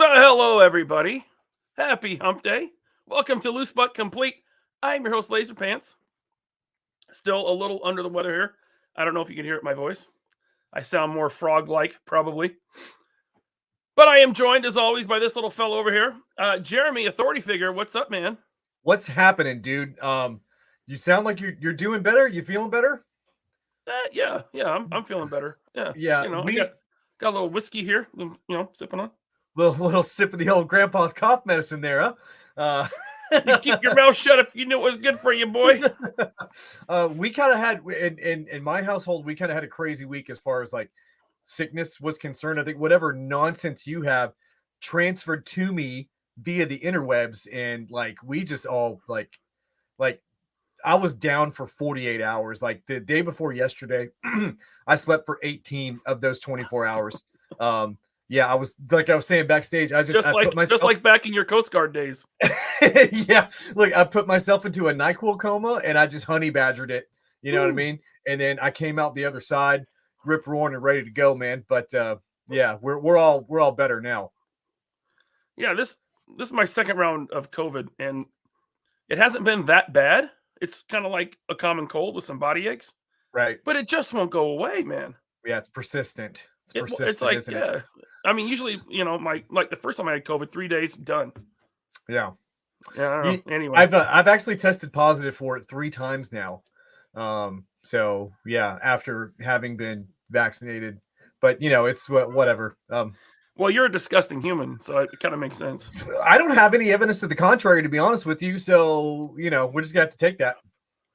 Hello, everybody. Happy hump day. Welcome to Loose But Complete. I'm your host, LaserPants. Still a little under the weather here. I don't know if you can hear it in my voice. I sound more frog-like, probably. But I am joined, as always, by this little fellow over here. Jeremy, authority figure. What's up, man? What's happening, dude? You sound like you're doing better. You feeling better? Yeah, I'm feeling better. Yeah, Yeah, I got a little whiskey here, sipping on. little sip of the old grandpa's cough medicine there, huh? You keep your mouth shut if you knew it was good for you, boy. We kind of had in my household, we kind of had a crazy week as far as like sickness was concerned. I think whatever nonsense you have transferred to me via the interwebs, and like we just all like I was down for 48 hours. Like the day before yesterday, I slept for 18 of those 24 hours. Yeah, I was saying backstage. I put myself, just like back in your Coast Guard days. Yeah, look, I put myself into a NyQuil coma and I just honey badgered it. You know what I mean? And then I came out the other side, rip roaring and ready to go, man. But yeah, we're all better now. Yeah, this is my second round of COVID, and it hasn't been that bad. It's kind of like a common cold with some body aches, right? But it just won't go away, man. Yeah, it's persistent. It's like, isn't yeah. it? I mean, usually, the first time I had COVID, 3 days done. Yeah. Yeah. I don't know. Anyway, I've actually tested positive for it 3 times now. So yeah, after having been vaccinated, but it's whatever. Well, you're a disgusting human, so it kind of makes sense. I don't have any evidence to the contrary, to be honest with you. So, we're just going to have to take that.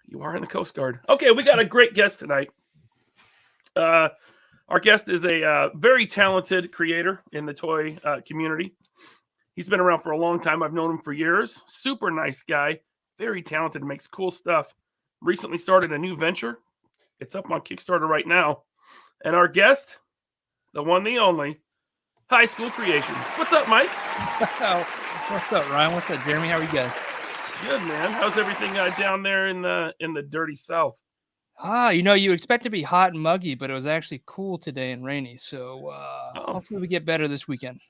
You are in the Coast Guard. Okay, we got a great guest tonight. Our guest is a very talented creator in the toy community. He's been around for a long time. I've known him for years. Super nice guy. Very talented, makes cool stuff. Recently started a new venture. It's up on Kickstarter right now. And our guest, the one, the only, HighSchool Creations. What's up, Mike? What's up, Ryan? What's up, Jeremy? How are you guys? Good, man. How's everything down there in the dirty South? You expect to be hot and muggy, but it was actually cool today and rainy. So hopefully we get better this weekend.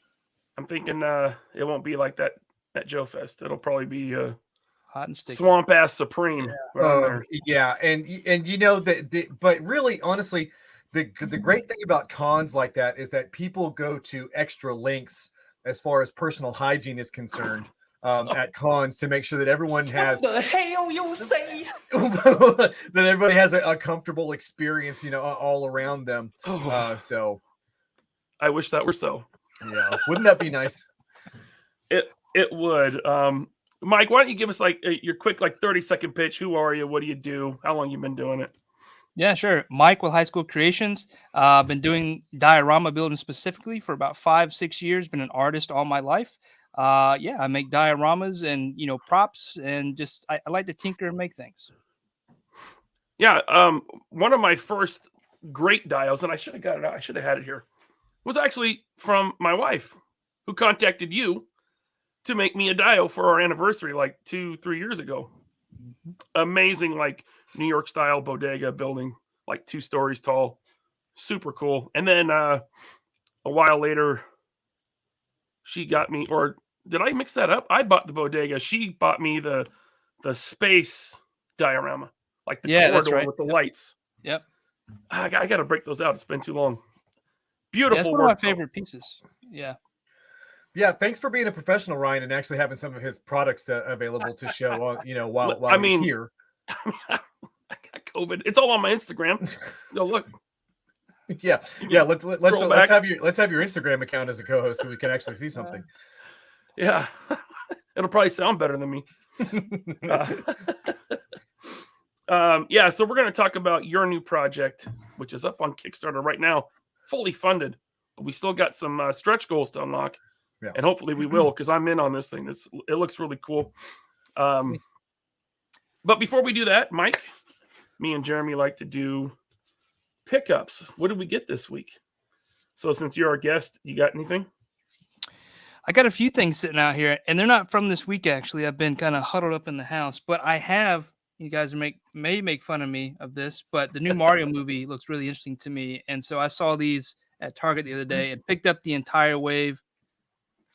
I'm thinking it won't be like that at Joe Fest. It'll probably be hot and sticky. Swamp ass supreme. Yeah, and but really, honestly, the great thing about cons like that is that people go to extra lengths as far as personal hygiene is concerned at cons to make sure that everyone has what the hell you say that everybody has a comfortable experience, all around them. So I wish that were so. Yeah, wouldn't that be nice? It would. Mike, why don't you give us your quick 30-second pitch? Who are you? What do you do? How long you been doing it? Yeah, sure. Mike with HighSchool Creations. Been doing diorama building specifically for about 5-6 years. Been an artist all my life. I make dioramas and props, and just I like to tinker and make things. Yeah, one of my first great dials, and I should have got it out. I should have had it here. Was actually from my wife, who contacted you to make me a dial for our anniversary 2-3 years ago. Mm-hmm. Amazing, New York style bodega building, 2 stories tall, super cool. And then a while later, she got me, or did I mix that up? I bought the bodega. She bought me the space diorama, the corridor right. with the lights. Yep. I got to break those out. It's been too long. Beautiful. That's one of my favorite pieces. Yeah. Yeah, thanks for being a professional, Ryan, and actually having some of his products available to show. While he's here. I got COVID. It's all on my Instagram. Go look. Yeah. Let's have your Instagram account as a co-host so we can actually see something. Yeah, it'll probably sound better than me. So we're going to talk about your new project, which is up on Kickstarter right now, fully funded, but we still got some stretch goals to unlock. Yeah. And hopefully we will, because I'm in on this thing. It looks really cool. But before we do that, Mike, me and Jeremy like to do pickups. What did we get this week? So since you're our guest, you got anything? I got a few things sitting out here, and they're not from this week, actually. I've been kind of huddled up in the house, but I have, you guys may make fun of me of this, but the new Mario movie looks really interesting to me. And so I saw these at Target the other day and picked up the entire wave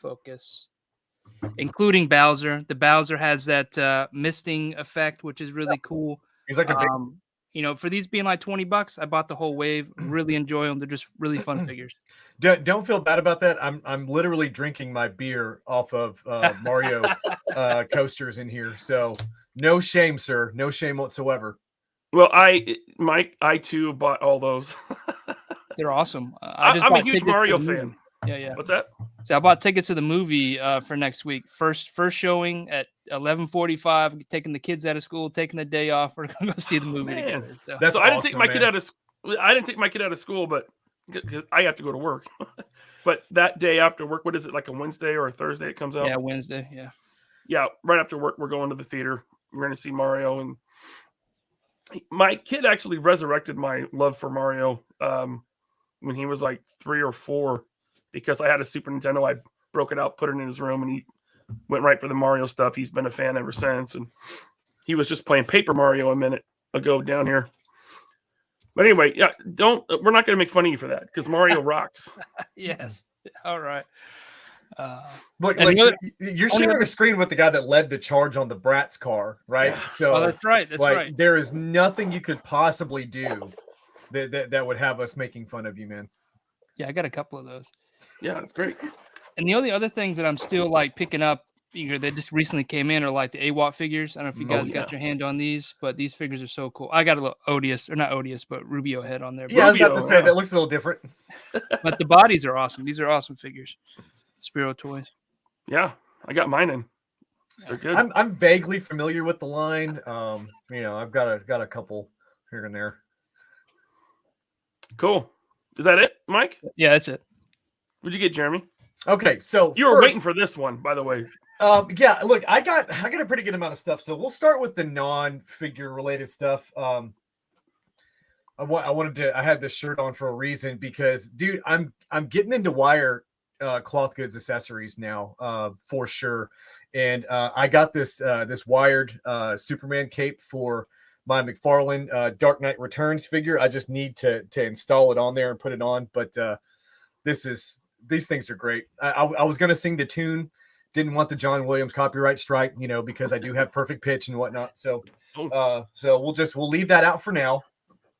focus, including Bowser. The Bowser has that misting effect, which is really cool. He's like a big You know, for these being like $20, I bought the whole wave. Really enjoy them. They're just really fun figures. Don't feel bad about that. I'm literally drinking my beer off of Mario coasters in here, so no shame, sir. No shame whatsoever. Well, I too bought all those. They're awesome. I'm a bought huge tickets to Mario the movie. fan. Yeah. What's that? So I bought tickets to the movie for next week. First showing at 11:45. Taking the kids out of school, taking the day off. We're gonna go see the movie together. So. That's I didn't take awesome, my man. kid out of. I didn't take my kid out of school, but because I have to go to work. But that day after work, what is it, like a Wednesday or a Thursday? It comes out. Yeah, Wednesday. Yeah. Yeah, right after work, we're going to the theater. We're going to see Mario, and my kid actually resurrected my love for Mario when he was like 3 or 4, because I had a Super Nintendo. I broke it out, put it in his room, and he went right for the Mario stuff. He's been a fan ever since, and he was just playing Paper Mario a minute ago down here. But anyway, yeah, we're not going to make fun of you for that, because Mario rocks. Yes. All right. Look, and like the other- you're sharing a screen with the guy that led the charge on the Bratz car, right? Yeah. So Oh, that's right. That's like, right. there is nothing you could possibly do that would have us making fun of you, man. Yeah, I got a couple of those. Yeah, it's great. And the only other things that I'm still like picking up, you know, that just recently came in are like the AWAT figures. I don't know if you guys got your hand on these, but these figures are so cool. I got a little Odious, or not Odious, but Rubio head on there. Yeah, I was about to Rubio, say yeah. that looks a little different. But the bodies are awesome. These are awesome figures. Spiro toys. Yeah, I got mine in. They're good. I'm vaguely familiar with the line. You know, I've got a couple here and there. Cool. Is that it, Mike? Yeah, that's it. What'd you get, Jeremy? Okay, so You were first, waiting for this one, by the way. yeah, look, I got a pretty good amount of stuff. So we'll start with the non-figure related stuff. I had this shirt on for a reason, because, dude, I'm getting into wire cloth goods accessories now, for sure. And I got this wired Superman cape for my McFarlane Dark Knight Returns figure. I just need to install it on there and put it on. But these things are great. I was going to sing the tune, didn't want the John Williams copyright strike, you know, because I do have perfect pitch and whatnot. So we'll leave that out for now.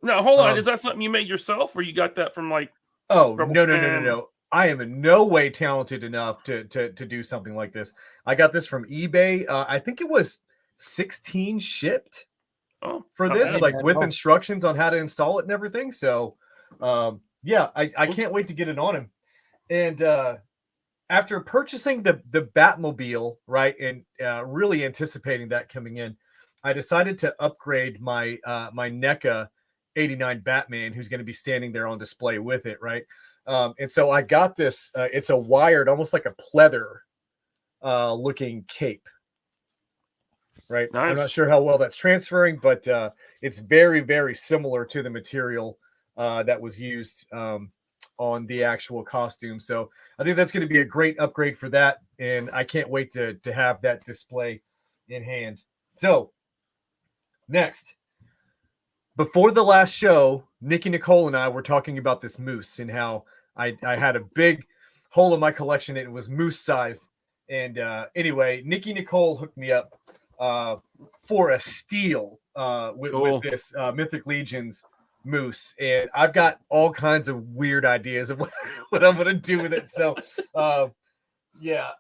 No, hold on. Is that something you made yourself, or you got that from like? Oh, no. I am in no way talented enough to do something like this. I got this from eBay. I think it was 16 shipped for this, bad. like with instructions on how to install it and everything. So, yeah, I can't wait to get it on him. And after purchasing the Batmobile, right, and really anticipating that coming in, I decided to upgrade my my NECA 89 Batman, who's going to be standing there on display with it, right? And so I got this. It's a wired, almost like a pleather looking cape, right? Nice. I'm not sure how well that's transferring, but it's very, very similar to the material that was used on the actual costume. So I think that's going to be a great upgrade for that, and I can't wait to have that display in hand. So next, before the last show, Nikki Nicole and I were talking about this moose and how I had a big hole in my collection and it was moose sized. And anyway, Nikki Nicole hooked me up for a steal with this Mythic Legions moose, and I've got all kinds of weird ideas of what I'm gonna do with it. So yeah,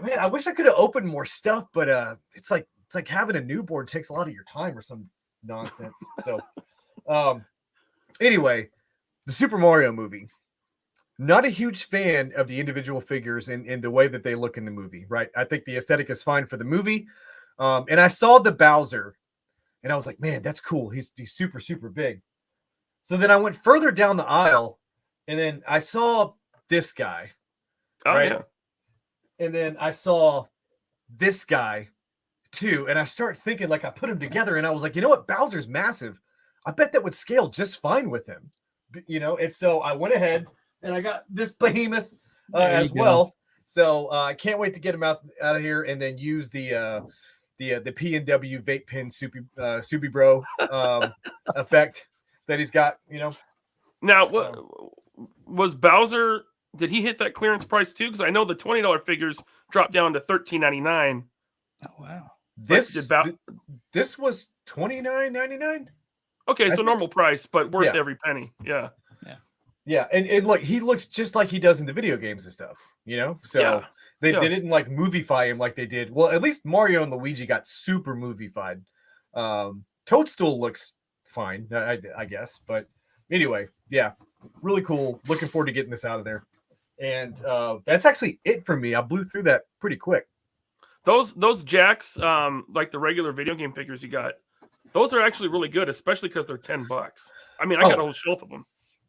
man, I wish I could have opened more stuff, but it's like having a newborn takes a lot of your time or some nonsense. So anyway, the Super Mario movie. Not a huge fan of the individual figures and the way that they look in the movie, right? I think the aesthetic is fine for the movie. And I saw the Bowser and I was like, man, that's cool. He's super, super big. So then I went further down the aisle and then I saw this guy. Right? Yeah. And then I saw this guy too. And I started thinking, like, I put them together and I was like, you know what? Bowser's massive. I bet that would scale just fine with him, you know? And so I went ahead and I got this behemoth as well. So I can't wait to get him out of here and then use the P&W vape pen Subi Bro effect that he's got, you know. Now, was Bowser Did he hit that clearance price too? Because I know the $20 figures dropped down to $13.99. Oh wow. This was $29.99. Okay, so normal price, but worth Yeah. every penny. Yeah. Yeah, and look, he looks just like he does in the video games and stuff, you know? So Yeah. they Yeah. didn't like moviefy him like they did. Well, at least Mario and Luigi got super movified. Toadstool looks fine, I guess. But anyway, yeah, really cool. Looking forward to getting this out of there. And that's actually it for me. I blew through that pretty quick. Those jacks, like the regular video game figures you got, those are actually really good, especially because they're $10. I mean, I got a whole shelf of them.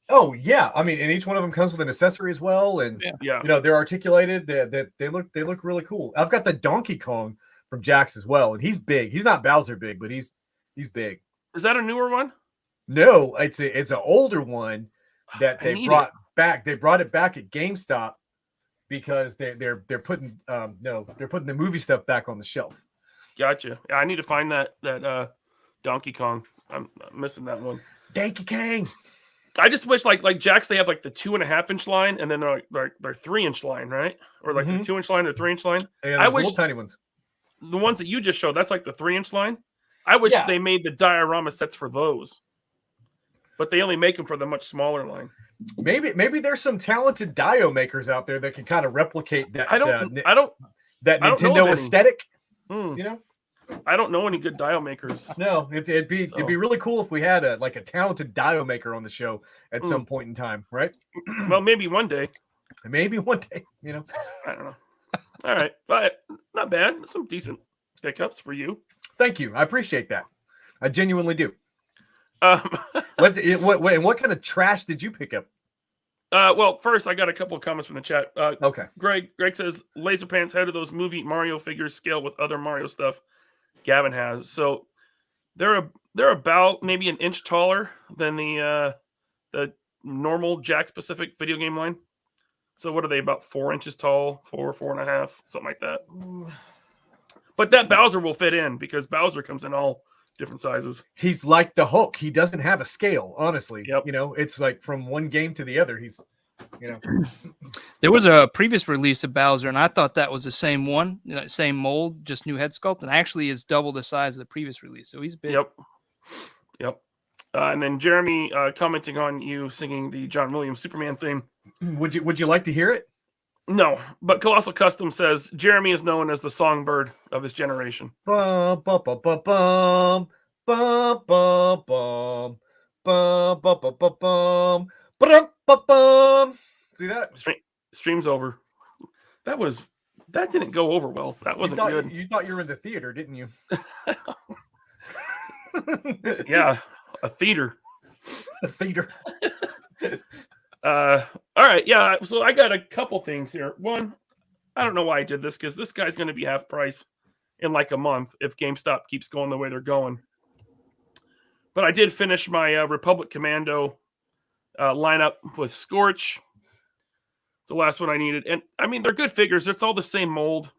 Oh yeah, I mean, and each one of them comes with an accessory as well, and Yeah. you know they're articulated. They look really cool. I've got the Donkey Kong from Jax as well, and he's big. He's not Bowser big, but he's big. Is that a newer one? No, it's an older one that I they need brought back. They brought it back at GameStop because they're putting they're putting the movie stuff back on the shelf. Gotcha. Yeah, I need to find that Donkey Kong. I'm missing that one. Donkey Kong. I just wish like Jacks, they have like the 2.5-inch line, and then they're 3-inch line, right? Or like the 2-inch line or 3-inch line. Yeah, I wish little tiny ones. The ones that you just showed, that's like the 3-inch line. I wish they made the diorama sets for those, but they only make them for the much smaller line. Maybe there's some talented dio makers out there that can kind of replicate that. That Nintendo aesthetic. You know, I don't know any good dio makers. No, it'd be really cool if we had a talented dio maker on the show at some point in time, right? Well, maybe one day. Maybe one day, you know. I don't know. All right, but not bad. Some decent pickups for you. Thank you. I appreciate that. I genuinely do. What kind of trash did you pick up? Well, first I got a couple of comments from the chat. Okay. Greg says LaserPants, how do those movie Mario figures scale with other Mario stuff Gavin has? So they're about maybe an inch taller than the normal Jack specific video game line. So what are they, about 4 inches tall, 4.5, something like that. But that Bowser will fit in because Bowser comes in all different sizes. He's like the Hulk. He doesn't have a scale, honestly. Yep. You know, it's like from one game to the other. He's, you know. There was a previous release of Bowser, and I thought that was the same one, same mold, just new head sculpt, and actually is double the size of the previous release. So he's big. Yep. And then Jeremy commenting on you singing the John Williams Superman theme. Would you like to hear it? No, but Colossal Custom says Jeremy is known as the songbird of his generation. Bum, bum, bum, bum, bum, bum, bum, bum, bum, bum, bum, bum, bum, bum, bum. See that? Stream's over. That didn't go over well. That wasn't good. You thought you were in the theater, didn't you? Yeah, a theater. A theater. All right, yeah. So I got a couple things here. One, I don't know why I did this because this guy's going to be half price in like a month if GameStop keeps going the way they're going. But I did finish my Republic Commando lineup with Scorch. It's the last one I needed, and I mean they're good figures. It's all the same mold.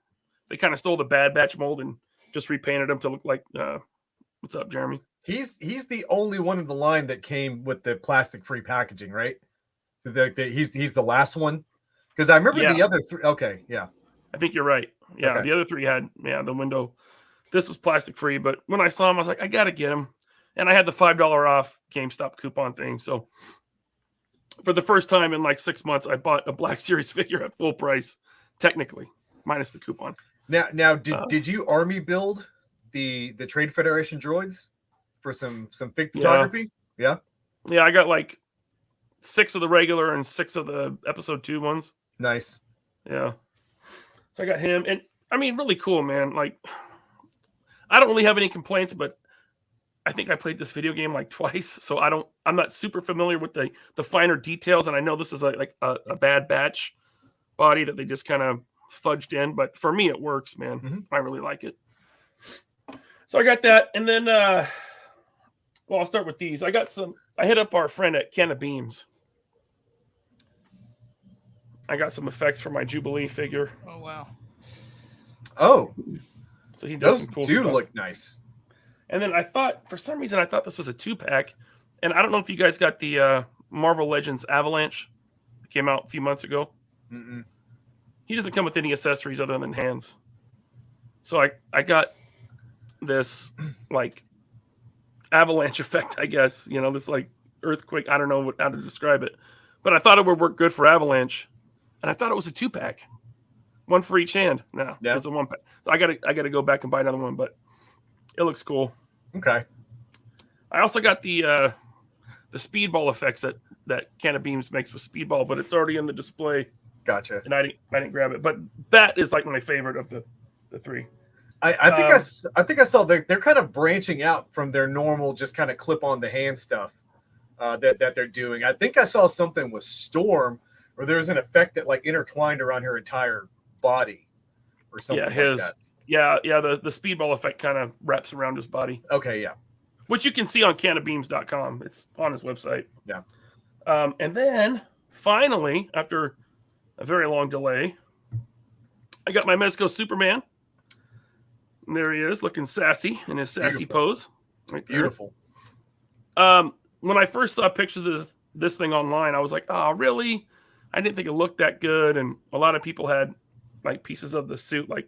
They kind of stole the Bad Batch mold and just repainted them to look like. What's up, Jeremy? He's the only one in the line that came with the plastic-free packaging, right? He's the last one, because I remember the other three. Okay, yeah, I think you're right. Yeah, okay. The other three had the window. This was plastic free, but when I saw him, I was like, I gotta get him, and I had the $5 off GameStop coupon thing. So for the first time in like 6 months, I bought a Black Series figure at full price, technically minus the coupon. Now, did you army build the Trade Federation droids for some fig photography? Yeah. I got like 6 of the regular and 6 of the episode 2 ones. Nice. Yeah. So I got him, and I mean, really cool, man. Like, I don't really have any complaints, but I think I played this video game like twice, so I'm not super familiar with the finer details, and I know this is like a Bad Batch body that they just kind of fudged in, but for me, it works, man. Mm-hmm. I really like it. So I got that, and then, well, I'll start with these. I hit up our friend at Can of Beams. I got some effects for my Jubilee figure. Oh, wow. Oh. So he does some cool stuff. Look nice. And then for some reason, I thought this was a 2-pack. And I don't know if you guys got the Marvel Legends Avalanche. It came out a few months ago. Mm-mm. He doesn't come with any accessories other than hands. So I got this like avalanche effect, I guess. You know, this like earthquake. I don't know how to describe it, but I thought it would work good for avalanche, and I thought it was a 2-pack, one for each hand. No, Yeah. it's a 1-pack. So I gotta go back and buy another one, but it looks cool. Okay. I also got the speedball effects that Can of Beams makes with speedball, but it's already in the display, Gotcha. and I didn't grab it. But that is like my favorite of the 3. I think I saw they're kind of branching out from their normal just kind of clip on the hand stuff that they're doing. I think I saw something with Storm where there's an effect that like intertwined around her entire body or something like that. Yeah, the speedball effect kind of wraps around his body. Okay, yeah. Which you can see on canofbeams.com. It's on his website. Yeah. And then finally, after a very long delay, I got my Mezco Superman. And there he is, looking sassy in his sassy pose. Right there. Beautiful. When I first saw pictures of this thing online, I was like, oh, really? I didn't think it looked that good. And a lot of people had like pieces of the suit like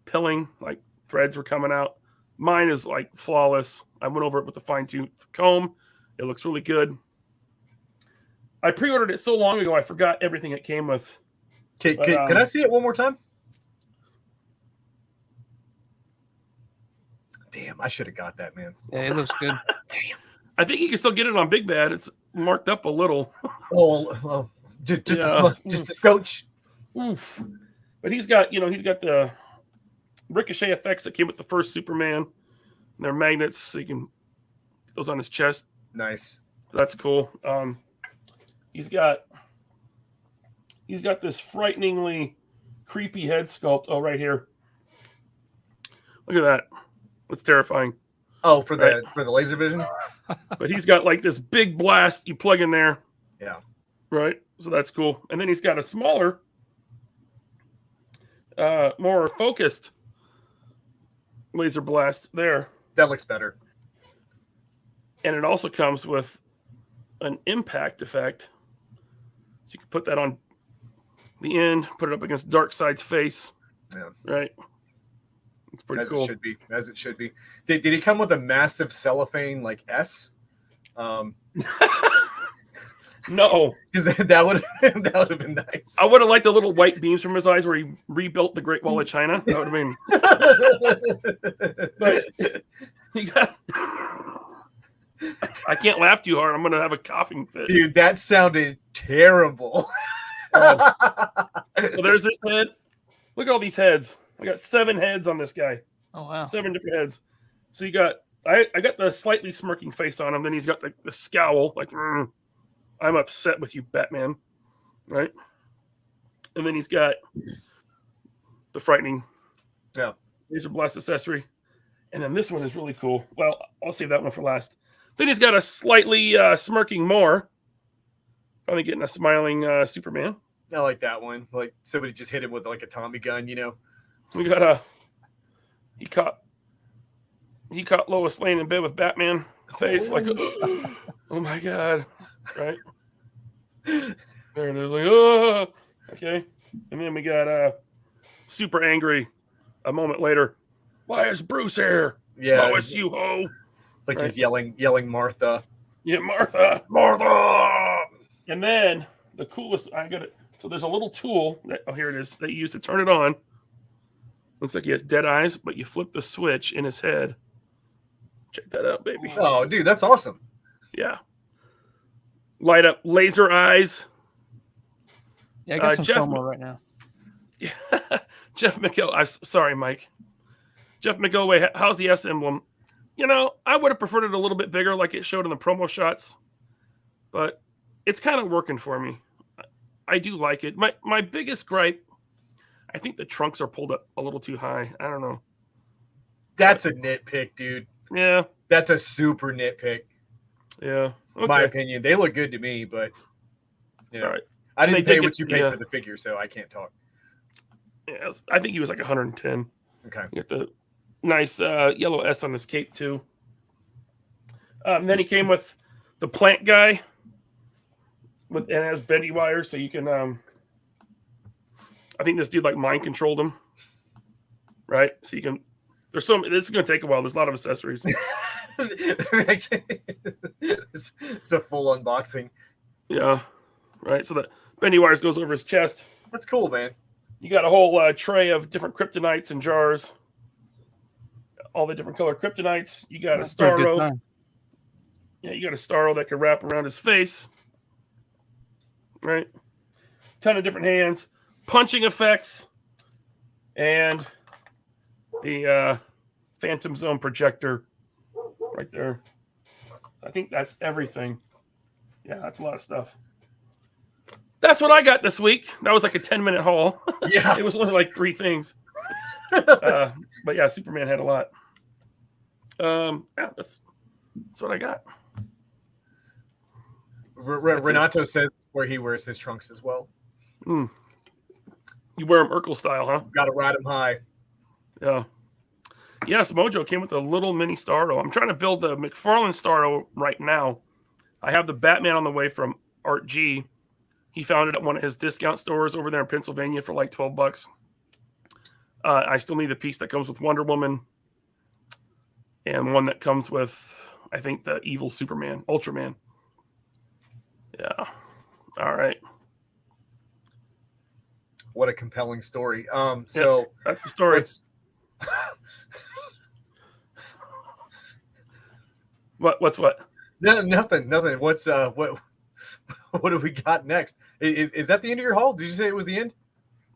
pilling, like threads were coming out. Mine is like flawless. I went over it with a fine-tooth comb. It looks really good. I pre-ordered it so long ago, I forgot everything it came with. Can I see it one more time? Damn, I should have got that, man. Yeah, it looks good. Damn. I think you can still get it on Big Bad. It's marked up a little. Well, just a scotch. Oof. But he's got the ricochet effects that came with the first Superman. And they're magnets, so you can get those on his chest. Nice. That's cool. He's got this frighteningly creepy head sculpt. Oh, right here. Look at that. It's terrifying. Oh, for the laser vision? But he's got like this big blast you plug in there. Yeah. Right? So that's cool. And then he's got a smaller, more focused laser blast there. That looks better. And it also comes with an impact effect. So you can put that on the end, put it up against Darkseid's face. Yeah. Right? It's pretty cool. As it should be. Did it come with a massive cellophane like S? No. Because that would have been nice. I would have liked the little white beams from his eyes where he rebuilt the Great Wall of China. That would have been. But he got. I can't laugh too hard. I'm going to have a coughing fit. Dude, that sounded terrible. So there's this head. Look at all these heads. I got 7 heads on this guy. Oh, wow. 7 different heads. So you got, I got the slightly smirking face on him. Then he's got the scowl, like, I'm upset with you, Batman. Right? And then he's got the frightening laser blast accessory. And then this one is really cool. Well, I'll save that one for last. Then he's got a slightly smirking more. Finally getting a smiling Superman. I like that one. Like somebody just hit him with like a Tommy gun, you know. We got he caught Lois Lane in bed with Batman face, like, oh my god, right? There it is, like, oh, okay. And then we got super angry a moment later. Why is Bruce here? Yeah, Lois, you ho! It's like he's yelling Martha. Yeah, Martha. And then the coolest, I got it. So there's a little tool here it is that you use to turn it on. Looks like he has dead eyes, but you flip the switch in his head. Check that out, baby. Oh, dude, that's awesome. Yeah. Light up laser eyes. Yeah, I got some promo right now. Yeah. Jeff McElway. Sorry, Mike. Jeff McElway, how's the S emblem? You know, I would have preferred it a little bit bigger like it showed in the promo shots, but it's kind of working for me. I do like it. My biggest gripe, I think the trunks are pulled up a little too high. I don't know. That's a nitpick, dude. Yeah. That's a super nitpick. Yeah. Okay. My opinion. They look good to me, but you know, all right. I didn't pay what you paid for the figure, so I can't talk. Yeah, I think he was like 110. Okay. You got the nice yellow S on his cape too. Then he came with the plant guy and has bendy wires, so you can I think this dude like mind controlled him. Right? So you can. This is going to take a while. There's a lot of accessories. It's a full unboxing. Yeah. Right. So the bendy wires goes over his chest. That's cool, man. You got a whole tray of different kryptonites and jars. All the different color kryptonites. You got a Starro. Yeah, you got a Starro that can wrap around his face. Right? Ton of different hands. Punching effects. And the Phantom Zone projector right there. I think that's everything. Yeah, that's a lot of stuff. That's what I got this week. That was like a 10-minute haul. Yeah. It was only like 3 things. But yeah, Superman had a lot. Yeah, that's what I got. Renato says where he wears his trunks as well. You wear them Urkel style, huh? Got to ride them high. Yeah. Yes, Mojo came with a little mini Starro. I'm trying to build the McFarlane Starro right now. I have the Batman on the way from Art G. He found it at one of his discount stores over there in Pennsylvania for like $12. I still need the piece that comes with Wonder Woman and one that comes with, I think, the evil Superman, Ultraman. Yeah. All right. What a compelling story. So yeah, that's the story. What's what? No, nothing. What's what do we got next? Is that the end of your haul? Did you say it was the end?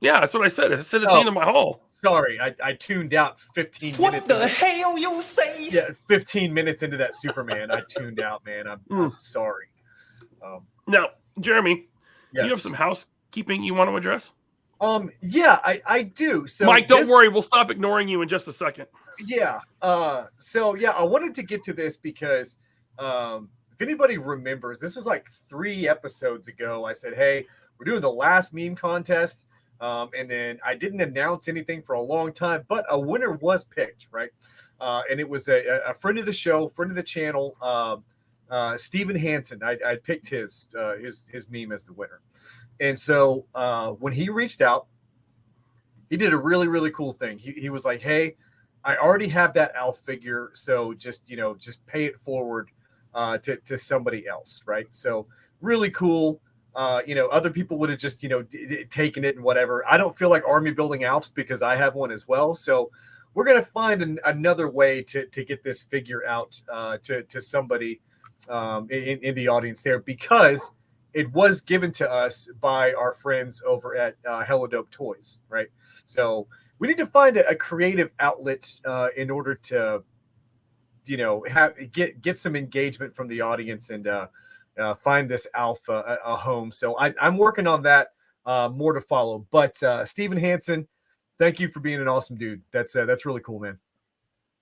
Yeah, that's what I said. I said it's the end of my haul. Sorry, I tuned out 15 minutes. What the hell you say? Yeah, 15 minutes into that Superman, I tuned out, man. I'm sorry. Now, Jeremy, yes. You have some housekeeping you want to address? Yeah, I do. So Mike, don't worry. We'll stop ignoring you in just a second. Yeah. So yeah, I wanted to get to this because if anybody remembers, this was like 3 episodes ago. I said, hey, we're doing the last meme contest. And then I didn't announce anything for a long time, but a winner was picked, right? And it was a friend of the show, friend of the channel, Steven Hansen. I picked his meme as the winner. And so when he reached out, he did a really, really cool thing. He was like, hey, I already have that Alf figure, so just pay it forward to somebody else, right? So really cool. Other people would have just, taken it and whatever. I don't feel like army building Alfs because I have one as well. So we're going to find another way to get this figure out to somebody in the audience there, because it was given to us by our friends over at Hella Dope Toys, right? So we need to find a creative outlet in order to, get some engagement from the audience and find this Alpha a home. So I'm working on that. More to follow. But Steven Hansen, thank you for being an awesome dude. That's really cool, man.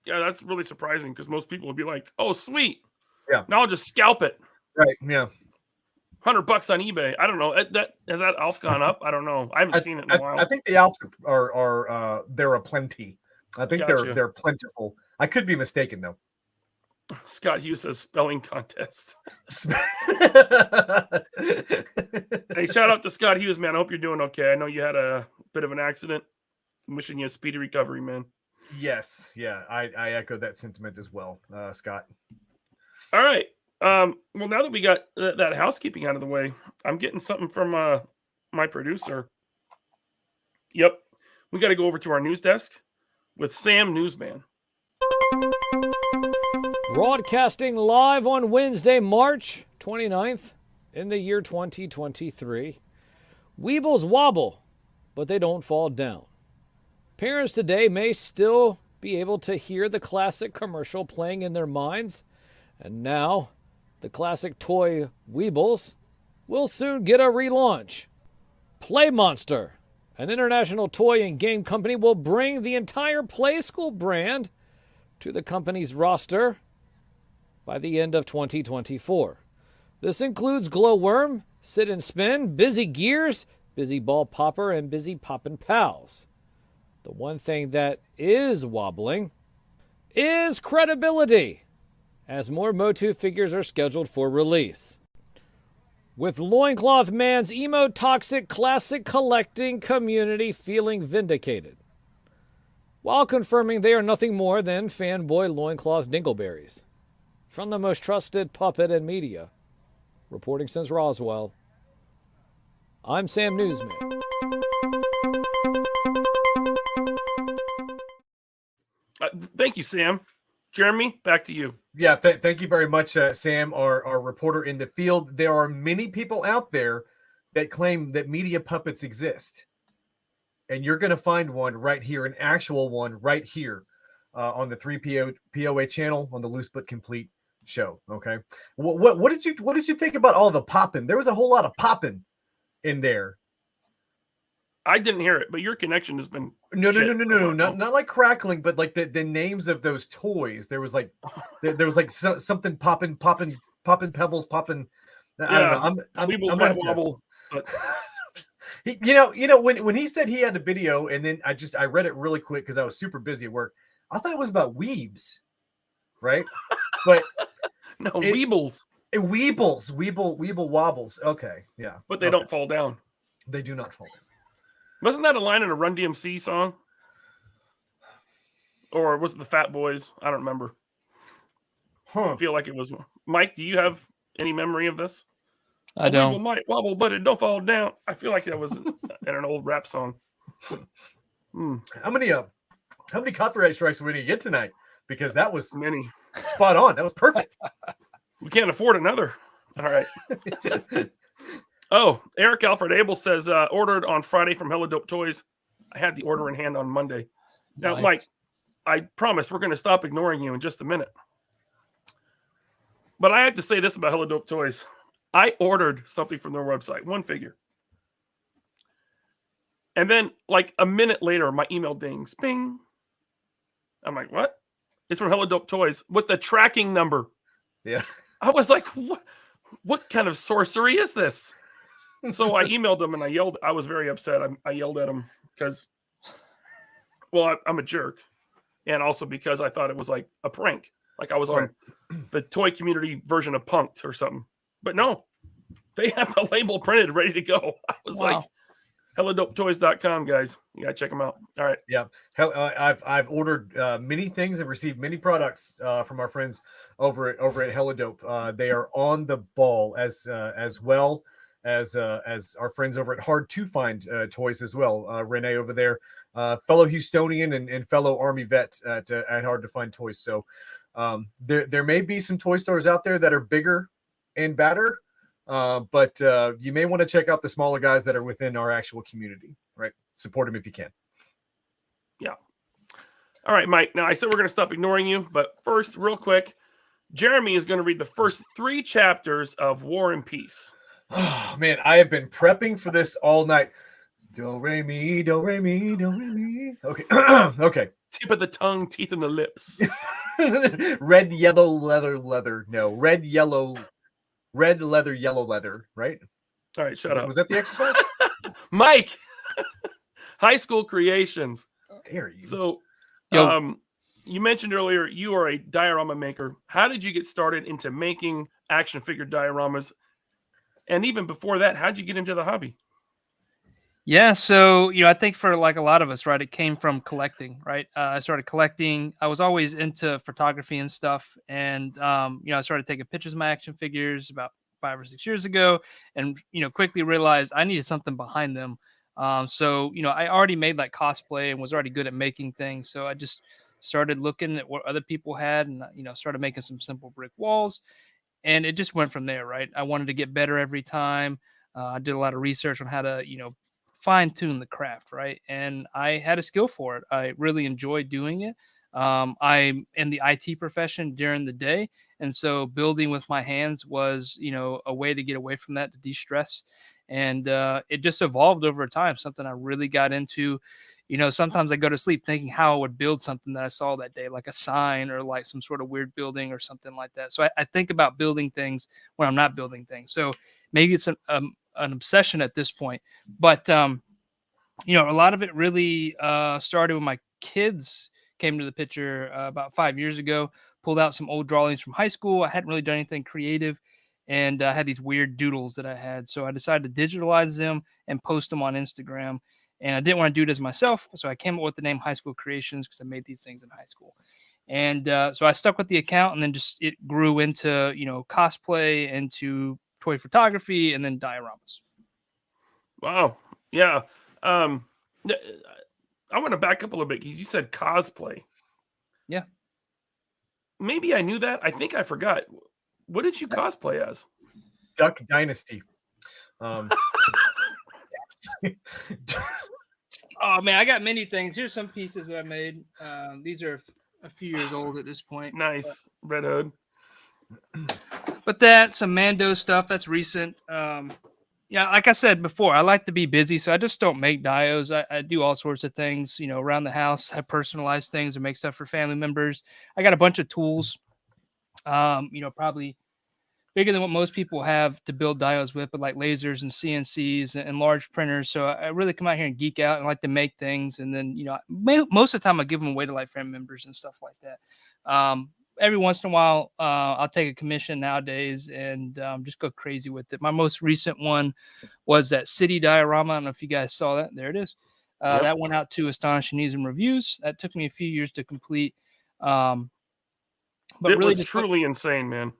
Yeah, that's really surprising because most people would be like, "Oh, sweet, yeah, now I'll just scalp it." Right? Yeah. $100 on eBay. I don't know. Has that Alf gone up? I don't know. I haven't seen it in a while. I think the Alps are they're a plenty. I think they're plentiful. I could be mistaken though. Scott Hughes says spelling contest. Hey, shout out to Scott Hughes, man. I hope you're doing okay. I know you had a bit of an accident. I'm wishing you a speedy recovery, man. Yes, yeah, I echo that sentiment as well, Scott. All right. Well, now that we got that housekeeping out of the way, I'm getting something from my producer. Yep. We got to go over to our news desk with Sam Newsman. Broadcasting live on Wednesday, March 29th in the year 2023. Weebles wobble, but they don't fall down. Parents today may still be able to hear the classic commercial playing in their minds, and now the classic toy Weebles will soon get a relaunch. Play Monster, an international toy and game company, will bring the entire Play School brand to the company's roster by the end of 2024. This includes Glowworm, Sit and Spin, Busy Gears, Busy Ball Popper, and Busy Poppin' Pals. The one thing that is wobbling is credibility, as more Motu figures are scheduled for release. With Loincloth Man's emo toxic classic collecting community feeling vindicated, while confirming they are nothing more than fanboy loincloth dingleberries. From the most trusted puppet in media, reporting since Roswell, I'm Sam Newsman. Thank you, Sam. Jeremy, back to you. Yeah, thank you very much, Sam, our reporter in the field. There are many people out there that claim that media puppets exist. And you're going to find one right here, an actual one right here on the 3POA channel on the Loose But Complete show. Okay. What did you think about all the popping? There was a whole lot of popping in there. I didn't hear it, but your connection has been No, not like crackling, but like the names of those toys. There was like something popping pebbles popping. I don't know. I'm might wobble, but... You know when he said he had a video, and then I read it really quick because I was super busy at work. I thought it was about weebs, right? But no, weebles. Weeble wobbles. Okay, yeah, but they don't fall down. They do not fall down. Wasn't that a line in a Run DMC song? Or was it the Fat Boys? I don't remember. I feel like it was. Mike, do you have any memory of this? I don't. People might wobble, but it don't fall down. I feel like that was in an old rap song. How many copyright strikes are we going to get tonight? Because that was many. Spot on. That was perfect. We can't afford another. All right. Oh, Eric Alfred Abel says, ordered on Friday from Hella Dope Toys. I had the order in hand on Monday. Now, Nice. Mike, I promise we're going to stop ignoring you in just a minute. But I have to say this about Hella Dope Toys. I ordered something from their website, one figure. And then, like a minute later, my email dings. Bing. I'm like, what? It's from Hella Dope Toys with the tracking number. Yeah. I was like, what kind of sorcery is this? So I emailed them and I yelled. I was very upset. I yelled at them because, well, I'm a jerk. And also because I thought it was like a prank. Like I was on the toy community version of Punk'd or something. But no, they have the label printed, ready to go. I was like, helladopetoys.com, guys. You got to check them out. All right. Yeah. I've ordered many things and received many products from our friends over at Hella Dope. They are on the ball as well as our friends over at Hard to Find Toys as well. Renee over there, fellow Houstonian and fellow Army vet at Hard to Find Toys. So there may be some toy stores out there that are bigger and badder, but you may want to check out the smaller guys that are within our actual community, right? Support them if you can. Yeah. All right, Mike. Now, I said we're going to stop ignoring you, but first, real quick, Jeremy is going to read the first 3 chapters of War and Peace. Oh, man, I have been prepping for this all night. Do, re, mi, do, re, mi, do, re, mi. Okay. Okay. Tip of the tongue, teeth in the lips. Red, yellow, leather. No, red, leather, yellow leather, right? All right, shut up. Was that the exercise? Mike, HighSchool Creations. Dare you? So, Yo. you mentioned earlier you are a diorama maker. How did you get started into making action figure dioramas? And even before that, how'd you get into the hobby? Yeah, so I think for like a lot of us, right, it came from collecting, right? I started collecting. I was always into photography and stuff, and I started taking pictures of my action figures about 5 or 6 years ago, and quickly realized I needed something behind them. So I already made like cosplay and was already good at making things, so I just started looking at what other people had, and started making some simple brick walls, and it just went from there, right? I wanted to get better every time. I did a lot of research on how to fine tune the craft, right? And I had a skill for it. I really enjoyed doing it. I'm in the IT profession during the day, and so building with my hands was a way to get away from that, to de-stress. And it just evolved over time, something I really got into. Sometimes I go to sleep thinking how I would build something that I saw that day, like a sign or like some sort of weird building or something like that. So I think about building things when I'm not building things. So maybe it's an obsession at this point, but a lot of it really started when my kids came to the picture about 5 years ago. Pulled out some old drawings from high school. I hadn't really done anything creative, and I had these weird doodles that I had. So I decided to digitalize them and post them on Instagram. And I didn't want to do it as myself, so I came up with the name HighSchool Creations because I made these things in high school. And so I stuck with the account, and then just it grew into cosplay, into toy photography, and then dioramas. Wow. Yeah. I want to back up a little bit because you said cosplay. Yeah. Maybe I knew that. I think I forgot. What did you cosplay as? Duck Dynasty. Oh man, I got many things. Here's some pieces that I made. These are a few years old at this point. Nice. Red Hood. But that's some Mando stuff. That's recent. Yeah, like I said before, I like to be busy, so I just don't make dios. I do all sorts of things, around the house. I personalize things or make stuff for family members. I got a bunch of tools, probably bigger than what most people have to build dios with, but like lasers and CNCs and large printers. So I really come out here and geek out and like to make things. And then, most of the time I give them away to like family members and stuff like that. Every once in a while, I'll take a commission nowadays and just go crazy with it. My most recent one was that city diorama. I don't know if you guys saw that. There it is. Yep. That went out to Astonishing News and Reviews. That took me a few years to complete. But it really was truly insane, man.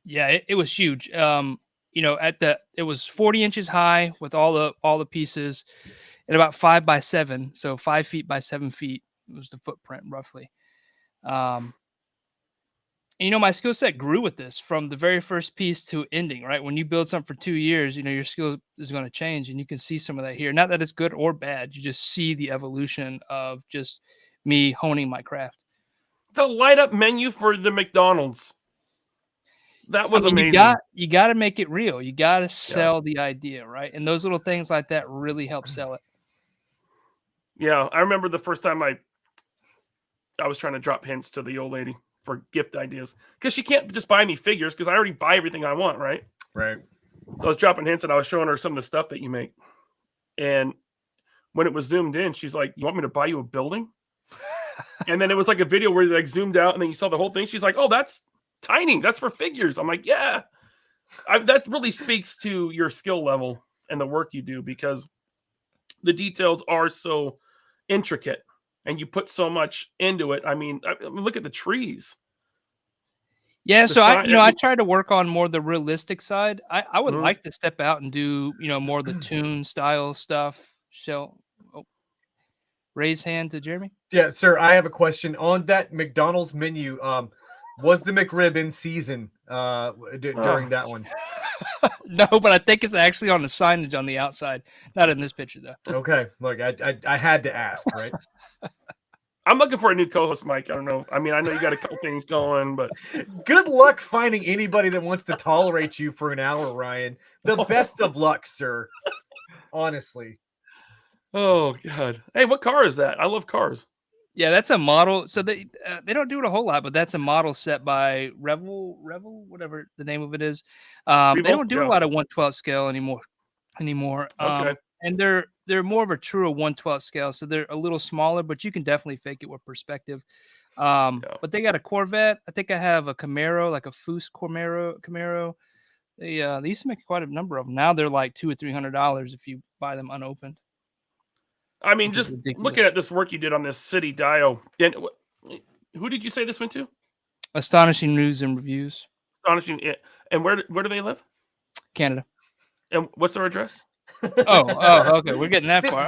Yeah, it was huge. It was 40 inches high with all the pieces, and about 5 by 7, so 5 feet by 7 feet was the footprint roughly. My skill set grew with this from the very first piece to ending. Right, when you build something for 2 years, your skill is going to change, and you can see some of that here. Not that it's good or bad; you just see the evolution of just me honing my craft. The light up menu for the McDonald's. That was amazing. You got to make it real. You got to sell the idea, right? And those little things like that really help sell it. Yeah, I remember the first time I was trying to drop hints to the old lady for gift ideas because she can't just buy me figures because I already buy everything I want, right? Right. So I was dropping hints and I was showing her some of the stuff that you make. And when it was zoomed in, she's like, "You want me to buy you a building?" And then it was like a video where you like zoomed out and then you saw the whole thing. She's like, "Oh, that's tiny. That's for figures." I'm like, "Yeah." That really speaks to your skill level and the work you do because the details are so intricate and you put so much into it. I mean, look at the trees. Yeah, so side- I try to work on more the realistic side. I would like to step out and do more the toon style stuff. Raise hand to Jeremy. Yeah, sir. I have a question on that McDonald's menu. Was the McRib in season during that one? No, but I think it's actually on the signage on the outside, not in this picture though. Okay, look, I had to ask, right? I'm looking for a new co-host, Mike. I don't know. I mean, I know you got a couple things going, but Good luck finding anybody that wants to tolerate you for an hour, Ryan. The best of luck, sir. Honestly. oh god. Hey, what car is that? I love cars. Yeah, that's a model. So they don't do it a whole lot, but that's a model set by Revel, whatever the name of it is. They don't do a lot of 1/12 scale anymore. Okay. And they're more of a true 1/12 scale, so they're a little smaller, but you can definitely fake it with perspective. But they got a Corvette. I think I have a Camaro, like a Fus Camaro. They used to make quite a number of them. Now they're like $200 or $300 if you buy them unopened. I mean, just looking at this work you did on this city dio. And who did you say this went to? Astonishing News and Reviews. Astonishing. And where do they live? Canada. And what's their address? Oh, okay. We're getting that far.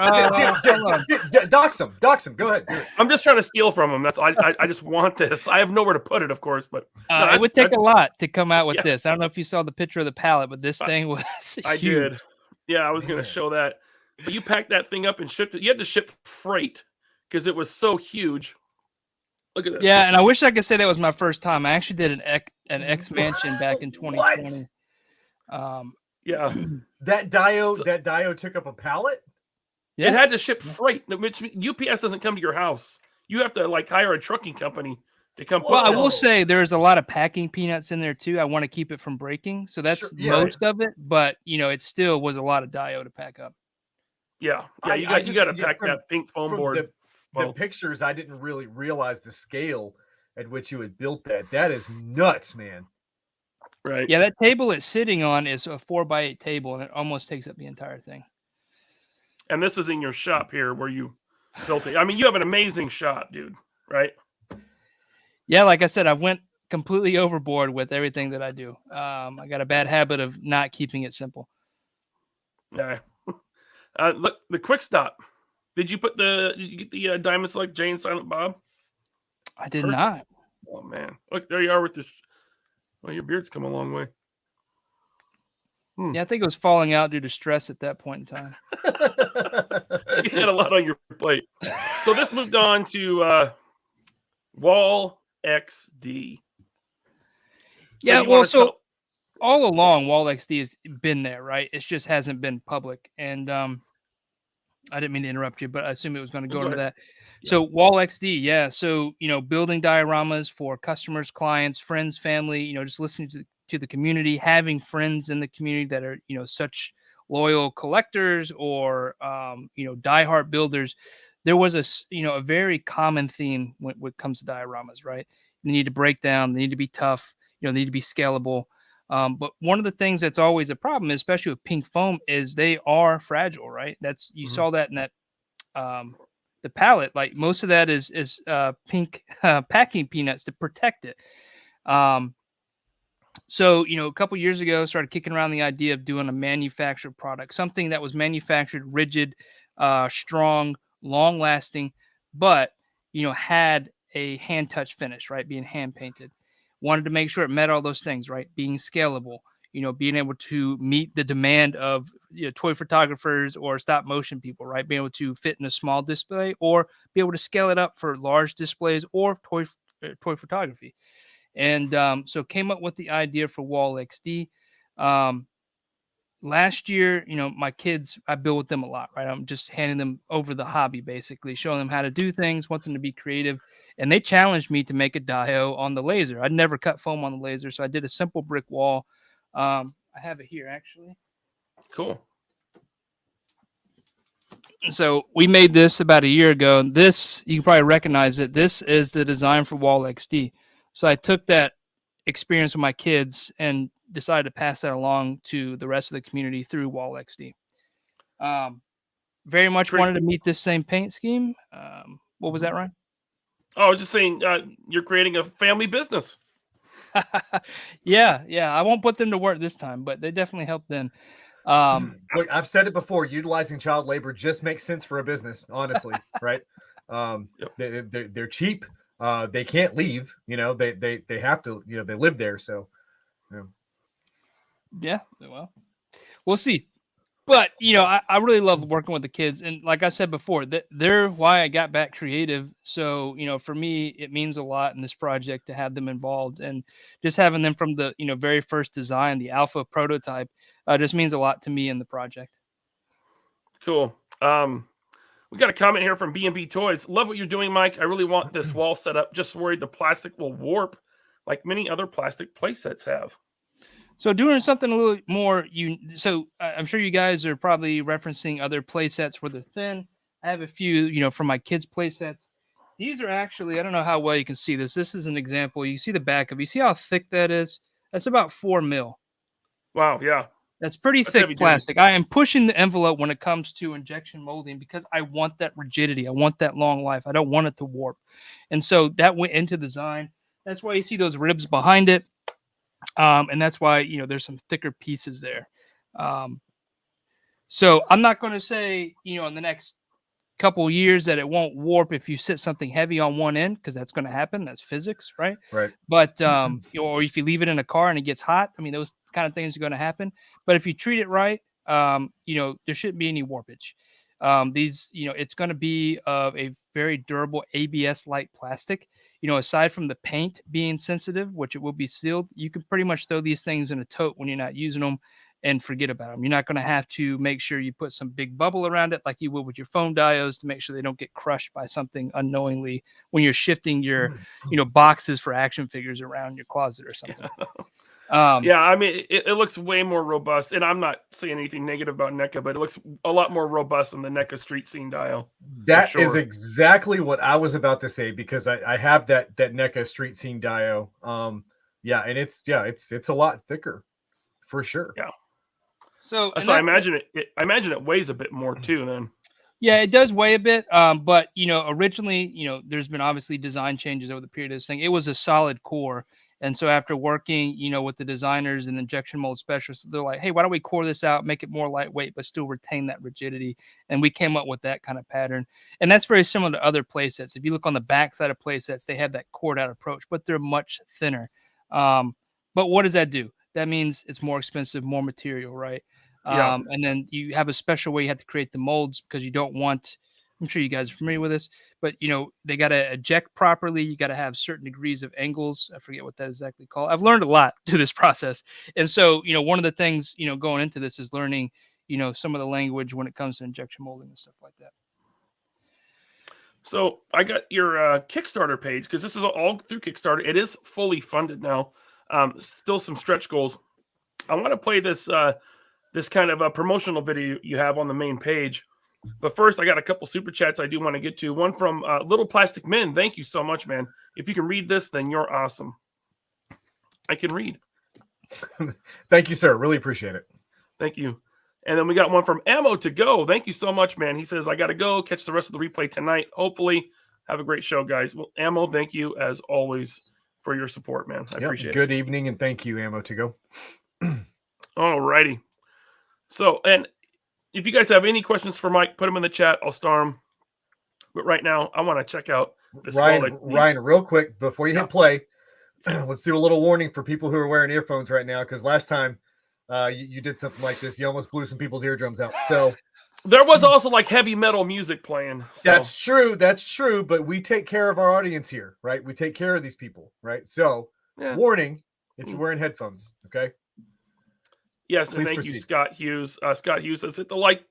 Dox them. Go ahead. Do it. I'm just trying to steal from them. That's I just want this. I have nowhere to put it, of course, but it would take a lot to come out with this. I don't know if you saw the picture of the pallet, but this thing was I huge. did. Yeah, I was going to show that. So you packed that thing up and shipped it. You had to ship freight because it was so huge. Look at this. Yeah, and I wish I could say that was my first time. I actually did an X Mansion back in 2020. Yeah. That dio took up a pallet? Yeah. It had to ship freight, which UPS doesn't come to your house. You have to like hire a trucking company to come. Well, I put will this. say there's a lot of packing peanuts in there too. I want to keep it from breaking, so that's most of it. But it still was a lot of dio to pack up. Yeah, you got to pack that pink foam board. The pictures, I didn't really realize the scale at which you had built that. That is nuts, man. Right. Yeah, that table it's sitting on is a 4x8 table, and it almost takes up the entire thing. And this is in your shop here where you built it. I mean, you have an amazing shop, dude. Right. Yeah, like I said, I went completely overboard with everything that I do. I got a bad habit of not keeping it simple. Yeah. Look, the quick stop. Did you get the Diamond Select Jay and Silent Bob? I did Perfect. not. Oh man, look, there you are with well, your beard's come a long way. Yeah, I think it was falling out due to stress at that point in time. You had a lot on your plate. So this moved on to Wall XD. Yeah, you well, wanna so tell- all along, Wall XD has been there, right? It just hasn't been public. And I didn't mean to interrupt you, but I assume it was going to go into ahead. that. So Wall XD, yeah. So, building dioramas for customers, clients, friends, family, just listening to the community, having friends in the community that are, such loyal collectors or, diehard builders. There was a very common theme when it comes to dioramas, right? They need to break down, they need to be tough, they need to be scalable. But one of the things that's always a problem, especially with pink foam, is they are fragile, right? You saw that in that the palette. Like most of that is pink packing peanuts to protect it. So a couple years ago, started kicking around the idea of doing a manufactured product, something that was manufactured, rigid, strong, long lasting, but had a hand touch finish, right? Being hand painted. Wanted to make sure it met all those things, right? Being scalable, being able to meet the demand of toy photographers or stop motion people, right? Being able to fit in a small display or be able to scale it up for large displays or toy photography. And so came up with the idea for Wall XD. Last year, my kids, I build with them a lot, right? I'm just handing them over the hobby, basically, showing them how to do things, want them to be creative. And they challenged me to make a dio on the laser. I'd never cut foam on the laser, so I did a simple brick wall. I have it here, actually. Cool. So we made this about a year ago. And this, you can probably recognize it. This is the design for Wall XD. So I took that experience with my kids and decided to pass that along to the rest of the community through Wall XD. Very much wanted to meet this same paint scheme. What was that, Ryan? Oh, I was just saying, you're creating a family business. Yeah. I won't put them to work this time, but they definitely helped then. Look, I've said it before, utilizing child labor just makes sense for a business, honestly, right? They're cheap. They can't leave, they have to, they live there. So, yeah, well, we'll see. But, I really love working with the kids. And like I said before, they're why I got back creative. So, for me, it means a lot in this project to have them involved, and just having them from the, very first design, the alpha prototype, just means a lot to me in the project. Cool. We got a comment here from B&B Toys. Love what you're doing, Mike. I really want this wall set up. Just worried the plastic will warp like many other plastic play sets have. So doing something a little more, so I'm sure you guys are probably referencing other play sets where they're thin. I have a few, from my kids' play sets. These are actually, I don't know how well you can see this. This is an example. You see the back of it. You see how thick that is? That's about 4 mil. Wow, yeah. That's pretty thick plastic. I am pushing the envelope when it comes to injection molding because I want that rigidity. I want that long life. I don't want it to warp. And so that went into design. That's why you see those ribs behind it. And that's why, there's some thicker pieces there. So I'm not going to say, in the next couple of years that it won't warp if you sit something heavy on one end, because that's going to happen. That's physics, right? Right. But, or if you leave it in a car and it gets hot, those kind of things are going to happen. But if you treat it right, there shouldn't be any warpage. It's going to be of a very durable ABS-like plastic. Aside from the paint being sensitive, which it will be sealed, you can pretty much throw these things in a tote when you're not using them and forget about them. You're not going to have to make sure you put some big bubble around it like you would with your foam diodes to make sure they don't get crushed by something unknowingly when you're shifting your, boxes for action figures around your closet or something. Yeah, it looks way more robust, and I'm not saying anything negative about NECA, but it looks a lot more robust than the NECA Street Scene dial. That is exactly what I was about to say, because I have that NECA Street Scene dio. Yeah, and it's a lot thicker for sure. Yeah. So, So I imagine I imagine it weighs a bit more too. Then. Yeah, it does weigh a bit. But originally, there's been obviously design changes over the period of this thing. It was a solid core. And so after working, with the designers and injection mold specialists, they're like, hey, why don't we core this out, make it more lightweight, but still retain that rigidity? And we came up with that kind of pattern. And that's very similar to other play sets. If you look on the back side of play sets, they have that cored out approach, but they're much thinner. But what does that do? That means it's more expensive, more material, right? Yeah. And then you have a special way you have to create the molds because you don't want, I'm sure you guys are familiar with this, but they got to eject properly. You got to have certain degrees of angles. I forget what that is exactly called. I've learned a lot through this process. And so, one of the things, going into this is learning, some of the language when it comes to injection molding and stuff like that. So I got your Kickstarter page because this is all through Kickstarter. It is fully funded now. Still some stretch goals. I want to play this this kind of a promotional video you have on the main page. But first, I got a couple super chats I do want to get to. One from Little Plastic Men. Thank you so much, man. If you can read this, then you're awesome. I can read. Thank you, sir. Really appreciate it. Thank you. And then we got one from Ammo to Go. Thank you so much, man. He says, I got to go catch the rest of the replay tonight. Hopefully, have a great show, guys. Well, Ammo, thank you as always for your support, man. I appreciate it. Good evening, and thank you, Ammo to Go. All righty. So, and if you guys have any questions for Mike, put them in the chat. I'll star them. But right now, I want to check out this Ryan, real quick, before you hit play, let's do a little warning for people who are wearing earphones right now, because last time you did something like this, you almost blew some people's eardrums out. So there was also like heavy metal music playing. So. That's true. But we take care of our audience here, right? We take care of these people, right? So warning if you're wearing headphones, okay? Yes, and Please thank proceed. you, Scott Hughes. Scott Hughes says, hit the like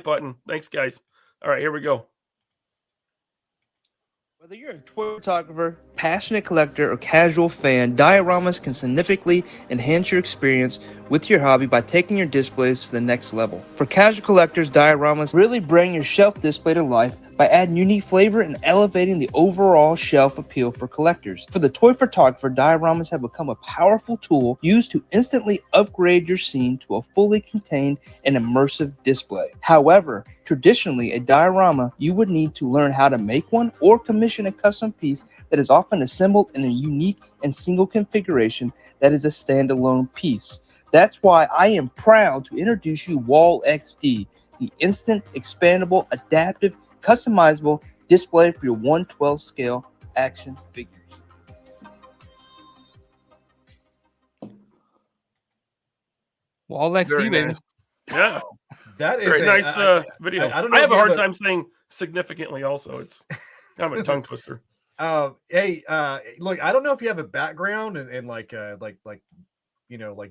button. Thanks, guys. All right, here we go. Whether you're a toy photographer, passionate collector, or casual fan, dioramas can significantly enhance your experience with your hobby by taking your displays to the next level. For casual collectors, dioramas really bring your shelf display to life by adding unique flavor and elevating the overall shelf appeal for collectors. For the toy photographer, dioramas have become a powerful tool used to instantly upgrade your scene to a fully contained and immersive display. However, traditionally, a diorama, you would need to learn how to make one or commission a custom piece that is often assembled in a unique and single configuration that is a standalone piece. That's why I am proud to introduce you Wall XD, the instant, expandable, adaptive, customizable display for your 1/12 scale action figures. Wall XD, baby. Nice. Yeah. That is Very nice video. I don't know I have if a you hard have time saying significantly also. It's kind of a tongue twister. Hey, look, I don't know if you have a background in like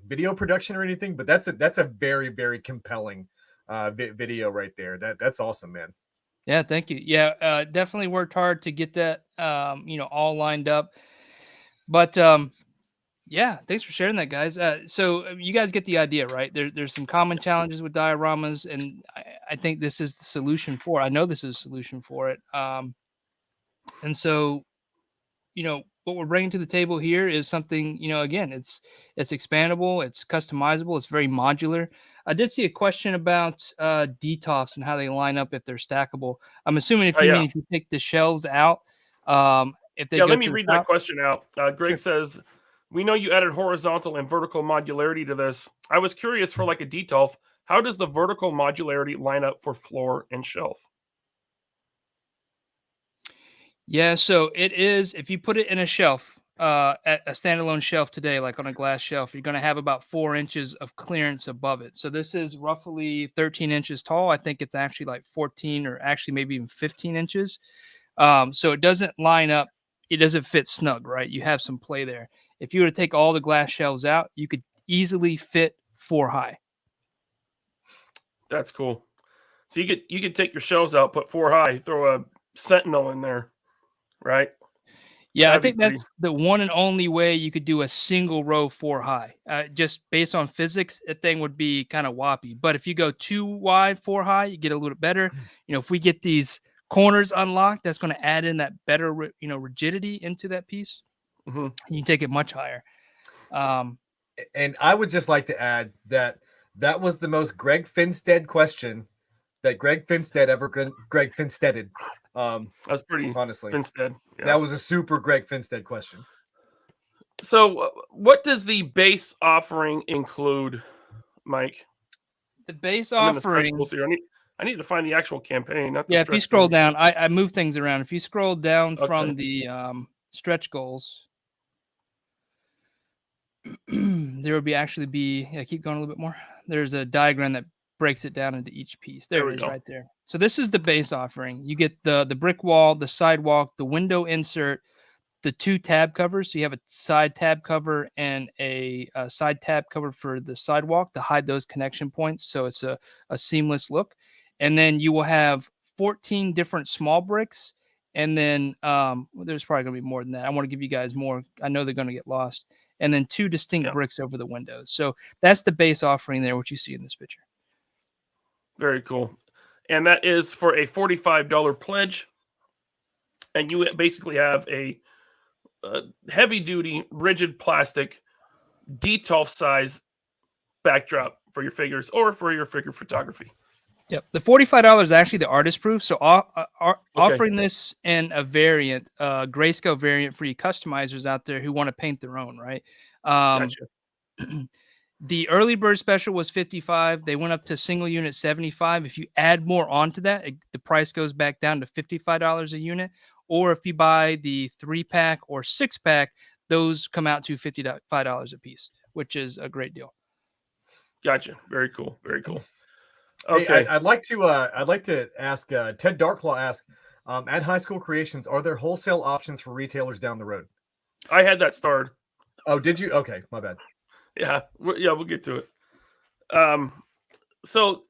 video production or anything, but that's a very, very compelling video right there. That's awesome, man. Yeah, thank you. Yeah, definitely worked hard to get that all lined up. But yeah, thanks for sharing that, guys. So you guys get the idea, right? There's some common challenges with dioramas, and I think this is the solution for it. I know this is a solution for it. And so, what we're bringing to the table here is something, again, it's expandable, it's customizable, it's very modular. I did see a question about DTOFs and how they line up if they're stackable. I'm assuming if you take the shelves out, if they go let me to the read top. that question out. Greg says, we know you added horizontal and vertical modularity to this. I was curious for like a DTOF, how does the vertical modularity line up for floor and shelf? Yeah, so it is, if you put it in a shelf, at a standalone shelf today, like on a glass shelf, you're going to have about 4 inches of clearance above it. So this is roughly 13 inches tall. I think it's actually like 14 or actually maybe even 15 inches. So it doesn't line up. It doesn't fit snug, right? You have some play there. If you were to take all the glass shelves out, you could easily fit 4 high. That's cool. So you could take your shelves out, put 4 high, throw a Sentinel in there, right? Yeah, I think that's the one and only way you could do a single row 4 high. Just based on physics, that thing would be kind of whoppy. But if you go 2 wide, 4 high, you get a little better. If we get these corners unlocked, that's going to add in that better, rigidity into that piece. Mhm. You can take it much higher. And I would just like to add that that was the most Greg Finstead question that Greg Finstead ever Greg Finsteaded. That's pretty Honestly, Finstead. Yeah. that was a super Greg Finstead question. So, what does the base offering include, Mike? The base I'm in the stretch offering. goals here. I need to find the actual campaign, not the Yeah, if you stretch scroll goals. down, I move things around. If you scroll down Okay. from the stretch goals, there will actually be. Yeah, keep going a little bit more. There's a diagram that breaks it down into each piece. There There it we is, go. right there. So this is the base offering. You get the brick wall, the sidewalk, the window insert, the 2 tab covers. So you have a side tab cover and a side tab cover for the sidewalk to hide those connection points. So it's a seamless look. And then you will have 14 different small bricks. And then there's probably going to be more than that. I want to give you guys more. I know they're going to get lost. And then 2 distinct bricks over the windows. So that's the base offering there, what you see in this picture. Very cool. And that is for a $45 pledge. And you basically have a heavy-duty, rigid plastic, D12 size backdrop for your figures or for your figure photography. Yep. The $45 is actually the artist proof. So offering this in a variant, grayscale variant for you customizers out there who want to paint their own, right? Gotcha. The early bird special was $55. They went up to single unit $75. If you add more onto that, the price goes back down to $55 a unit. Or if you buy the 3-pack or 6-pack, those come out to $55 a piece, which is a great deal. Gotcha. Very cool. Very cool. Okay, Okay. I'd like to ask Ted Darklaw ask at High School Creations, are there wholesale options for retailers down the road? I had that starred. Oh, did you? Okay, my bad. Yeah. We'll get to it. So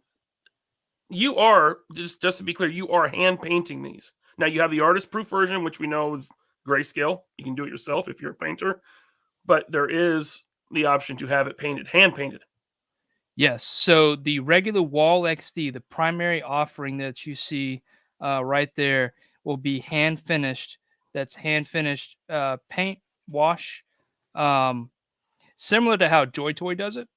you are, just to be clear, you are hand painting these. Now you have the artist proof version, which we know is grayscale. You can do it yourself if you're a painter, but there is the option to have it painted, hand painted. Yes. So the regular Wall XD, the primary offering that you see right there, will be hand finished. That's hand finished paint wash, similar to how Joy Toy does it.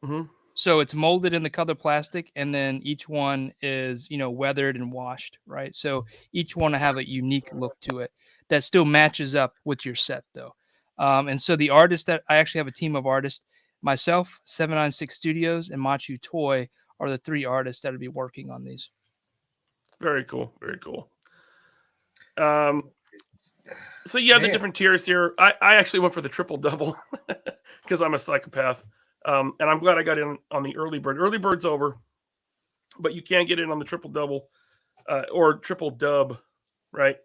Mm-hmm. So it's molded in the color plastic, and then each one is, weathered and washed, right? So each one will have a unique look to it that still matches up with your set, though. And so the artists that I actually have a team of artists, myself, 796 Studios, and Machu Toy are the 3 artists that will be working on these. Very cool. Very cool. So you have the different tiers here. I actually went for the triple double because I'm a psychopath. And I'm glad I got in on the early bird. Early bird's over, but you can get in on the triple double or triple dub, right?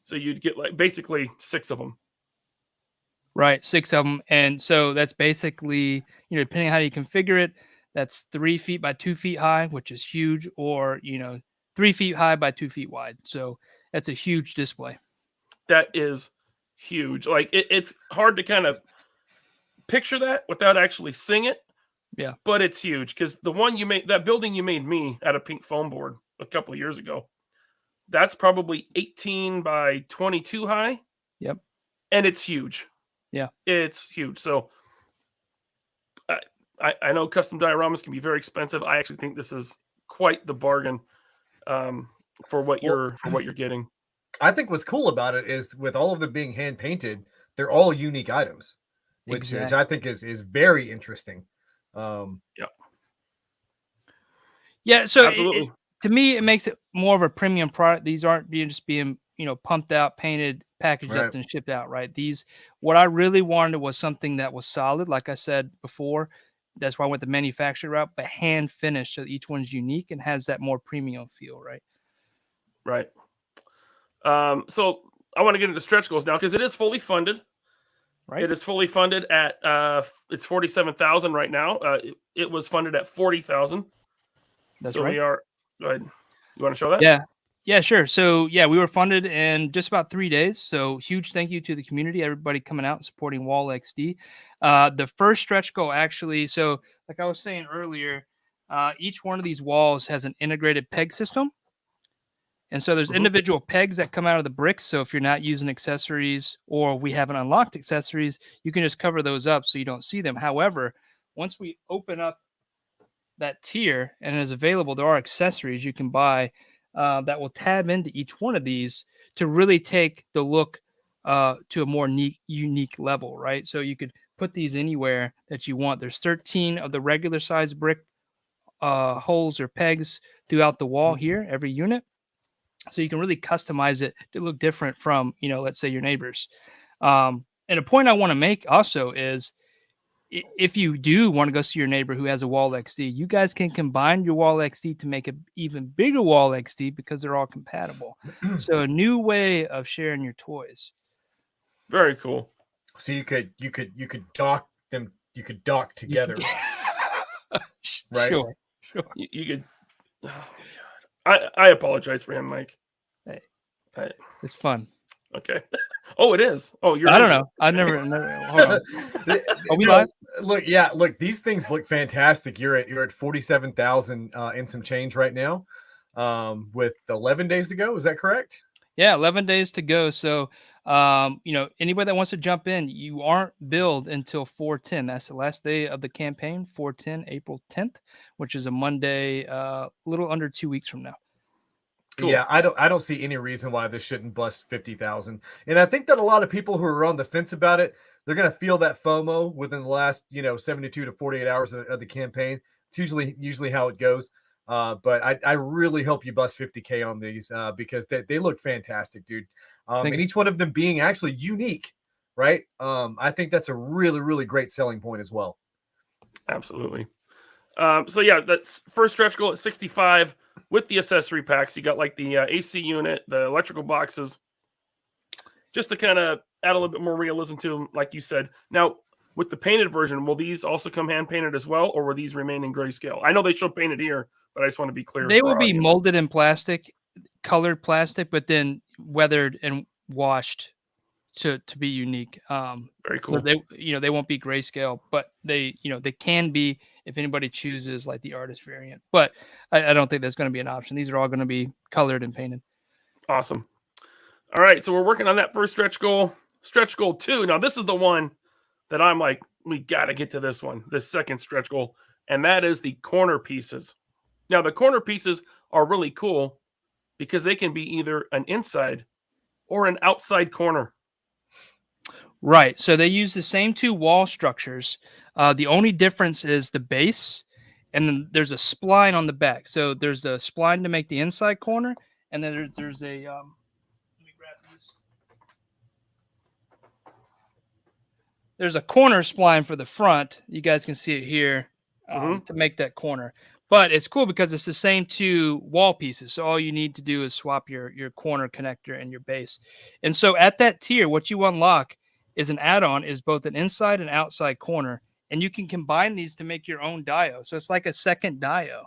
So you'd get like basically 6 of them. Right, 6 of them. And so that's basically, depending on how you configure it, that's 3 feet by 2 feet high, which is huge, or, 3 feet high by 2 feet wide. So that's a huge display. That is huge. Like it's hard to kind of picture that without actually seeing it. Yeah. But it's huge because the one you made, that building you made me out of pink foam board a couple of years ago, that's probably 18 by 22 high. Yep. And it's huge. Yeah. It's huge. So I know custom dioramas can be very expensive. I actually think this is quite the bargain for what you're getting. I think what's cool about it is with all of them being hand painted, they're all unique items, which I think is very interesting. Yeah. So absolutely. To me, it makes it more of a premium product. These aren't being pumped out, painted, packaged up, and shipped out, right? What I really wanted was something that was solid, like I said before. That's why I went the manufacturer route, but hand finished, so each one's unique and has that more premium feel, right? Right. So I want to get into stretch goals now because it is fully funded. Right. It is fully funded at it's 47,000 right now. It was funded at 40,000. That's so right. We are. Go ahead. You want to show that? Yeah, sure. So we were funded in just about 3 days. So huge thank you to the community, everybody coming out and supporting Wall XD. The first stretch goal actually. So like I was saying earlier, each one of these walls has an integrated peg system. And so there's individual pegs that come out of the bricks. So if you're not using accessories or we haven't unlocked accessories, you can just cover those up so you don't see them. However, once we open up that tier and it is available, there are accessories you can buy that will tab into each one of these to really take the look to a more unique level, right? So you could put these anywhere that you want. There's 13 of the regular size brick holes or pegs throughout the wall here, every unit. So you can really customize it to look different from, let's say your neighbors. And a point I want to make also is if you do want to go see your neighbor who has a wall XD, you guys can combine your wall XD to make an even bigger wall XD because they're all compatible. So a new way of sharing your toys. Very cool. So you could dock them. You could dock together, right? Sure. You could. Oh my God. I apologize for him, Mike. Hey, it's fun. Okay. Oh, it is. Oh, you're. I don't know. I never. Hold on. Are we live? Look. These things look fantastic. You're at 47,000 in some change right now, with 11 days to go. Is that correct? Yeah, 11 days to go. So, anybody that wants to jump in, you aren't billed until 4/10. That's the last day of the campaign, 4/10, April 10th, which is a Monday, a little under 2 weeks from now. Cool. Yeah, I don't see any reason why this shouldn't bust 50,000. And I think that a lot of people who are on the fence about it, they're going to feel that FOMO within the last 72 to 48 hours of the campaign. It's usually how it goes. But I really hope you bust 50K on these because they look fantastic, dude. And each one of them being actually unique, right? I think that's a really, really great selling point as well. Absolutely. So yeah, that's first stretch goal at 65 with the accessory packs. You got like the AC unit, the electrical boxes, just to kind of add a little bit more realism to them, like you said. Now, with the painted version, will these also come hand painted as well, or will these remain in grayscale? I know they show painted here, but I just want to be clear. They will be molded in plastic, colored plastic, but then weathered and washed to be unique. Very cool. So they won't be grayscale, but they can be if anybody chooses like the artist variant. But I don't think that's going to be an option. These are all going to be colored and painted. Awesome. All right, so we're working on that first stretch goal. Stretch goal 2. Now this is the one that I'm like, we got to get to this one, this second stretch goal, and that is the corner pieces. Now the corner pieces are really cool because they can be either an inside or an outside corner. Right. So they use the same two wall structures. The only difference is the base, and then there's a spline on the back. So there's a spline to make the inside corner, and then there's a let me grab these. There's a corner spline for the front. You guys can see it here to make that corner. But it's cool because it's the same two wall pieces. So all you need to do is swap your corner connector and your base. And so at that tier, what you unlock is an add-on is both an inside and outside corner. And you can combine these to make your own dio. So it's like a second dio.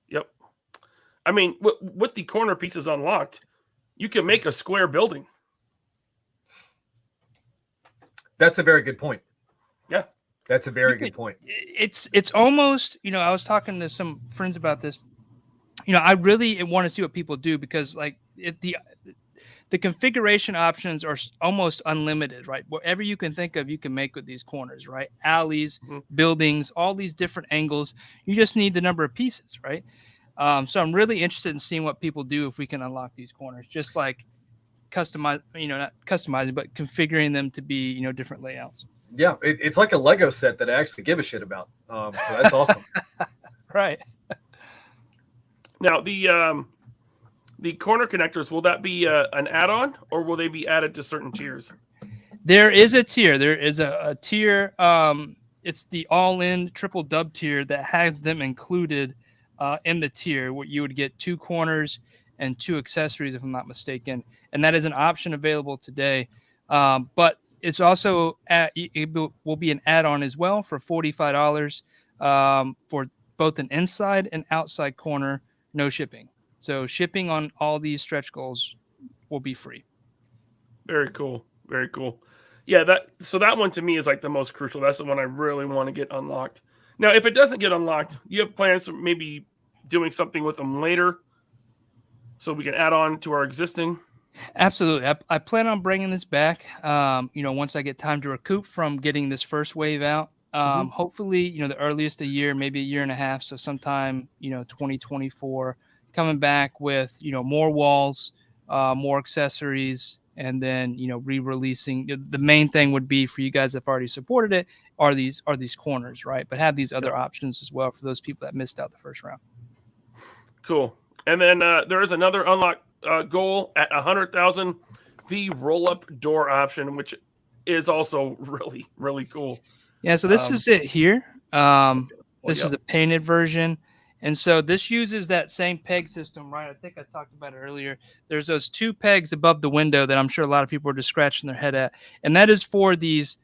Yep. I mean, with the corner pieces unlocked, you can make a square building. That's a very good point. Yeah. That's a very good point. It's almost, I was talking to some friends about this. I really want to see what people do because like the configuration options are almost unlimited, right? Whatever you can think of, you can make with these corners, right? Alleys, buildings, all these different angles. You just need the number of pieces, right? So I'm really interested in seeing what people do if we can unlock these corners, just like customize, not customizing, but configuring them to be, different layouts. Yeah, it's like a Lego set that I actually give a shit about. So that's awesome. Right. Now, the corner connectors, will that be an add-on or will they be added to certain tiers? There is a tier. There is a tier. It's the all-in triple dub tier that has them included in the tier where you would get 2 corners and 2 accessories, if I'm not mistaken. And that is an option available today. But it's also it will be an add-on as well for $45 for both an inside and outside corner, no shipping. So shipping on all these stretch goals will be free. Very cool. Very cool. Yeah, that one to me is like the most crucial. That's the one I really want to get unlocked. Now, if it doesn't get unlocked, you have plans for maybe doing something with them later? so we can add on to our existing. Absolutely. I plan on bringing this back, once I get time to recoup from getting this first wave out. Hopefully, the earliest a year, maybe a year and a half. So sometime, 2024, coming back with, more walls, more accessories, and then, re-releasing. The main thing would be for you guys that have already supported it are these corners, right? But have these other options as well for those people that missed out the first round. Cool. And then there is another unlock goal at 100,000, the roll-up door option, which is also really, really cool. Yeah, so this is it here. This is a painted version. And so this uses that same peg system, right? I think I talked about it earlier. There's those 2 pegs above the window that I'm sure a lot of people are just scratching their head at. And that is for this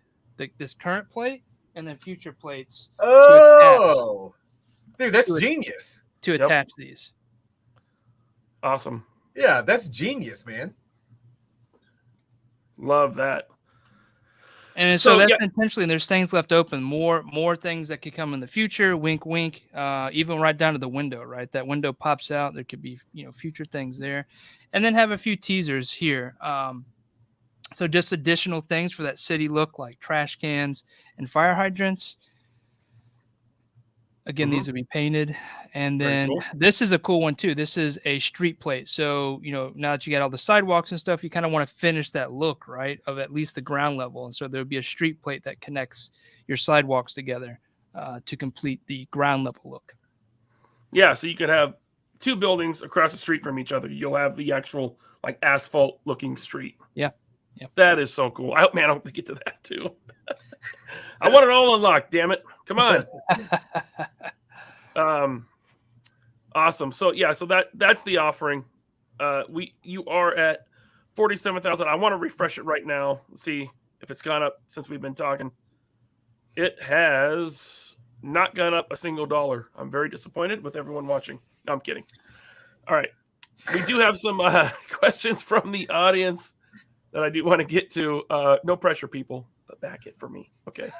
current plate and then future plates. Oh, dude, that's genius. To attach these. Awesome. Yeah, that's genius, man. Love that. And so that's intentionally, and there's things left open, more things that could come in the future. Wink, wink. Even right down to the window, right? That window pops out. There could be, future things there, and then have a few teasers here. So just additional things for that city look, like trash cans and fire hydrants. Again, these will be painted. And then this is a cool one too. This is a street plate. So, now that you got all the sidewalks and stuff, you kind of want to finish that look, right, of at least the ground level. And so there'll be a street plate that connects your sidewalks together to complete the ground level look. Yeah, so you could have 2 buildings across the street from each other. You'll have the actual like asphalt looking street. Yeah. That is so cool. I hope we get to that too. I want it all unlocked, damn it. Come on. Awesome. So that's the offering. You are at 47,000. I want to refresh it right now. See if it's gone up since we've been talking. It has not gone up a single dollar. I'm very disappointed with everyone watching. No, I'm kidding. All right. We do have some questions from the audience that I do want to get to. No pressure, people, but back it for me. Okay.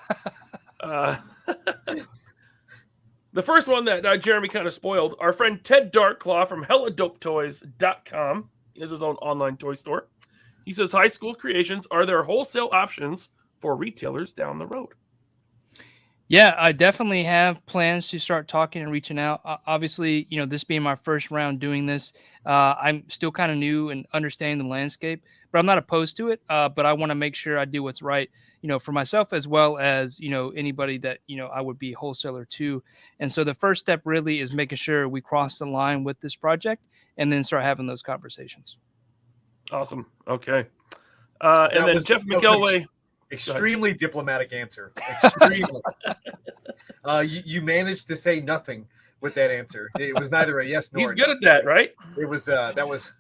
The first one that Jeremy kind of spoiled, our friend Ted Darkclaw from HellaDopeToys.com. He has his own online toy store. He says, HighSchool Creations, are there wholesale options for retailers down the road? Yeah, I definitely have plans to start talking and reaching out. Obviously, this being my first round doing this, I'm still kind of new and understanding the landscape, but I'm not opposed to it. But I want to make sure I do what's right, for myself as well as, anybody that, I would be a wholesaler to. And so the first step really is making sure we cross the line with this project and then start having those conversations. Awesome. Okay. And then Jeff McElway. Extremely diplomatic answer. Extremely. You managed to say nothing with that answer. It was neither a yes nor. He's good at that, right? It was that was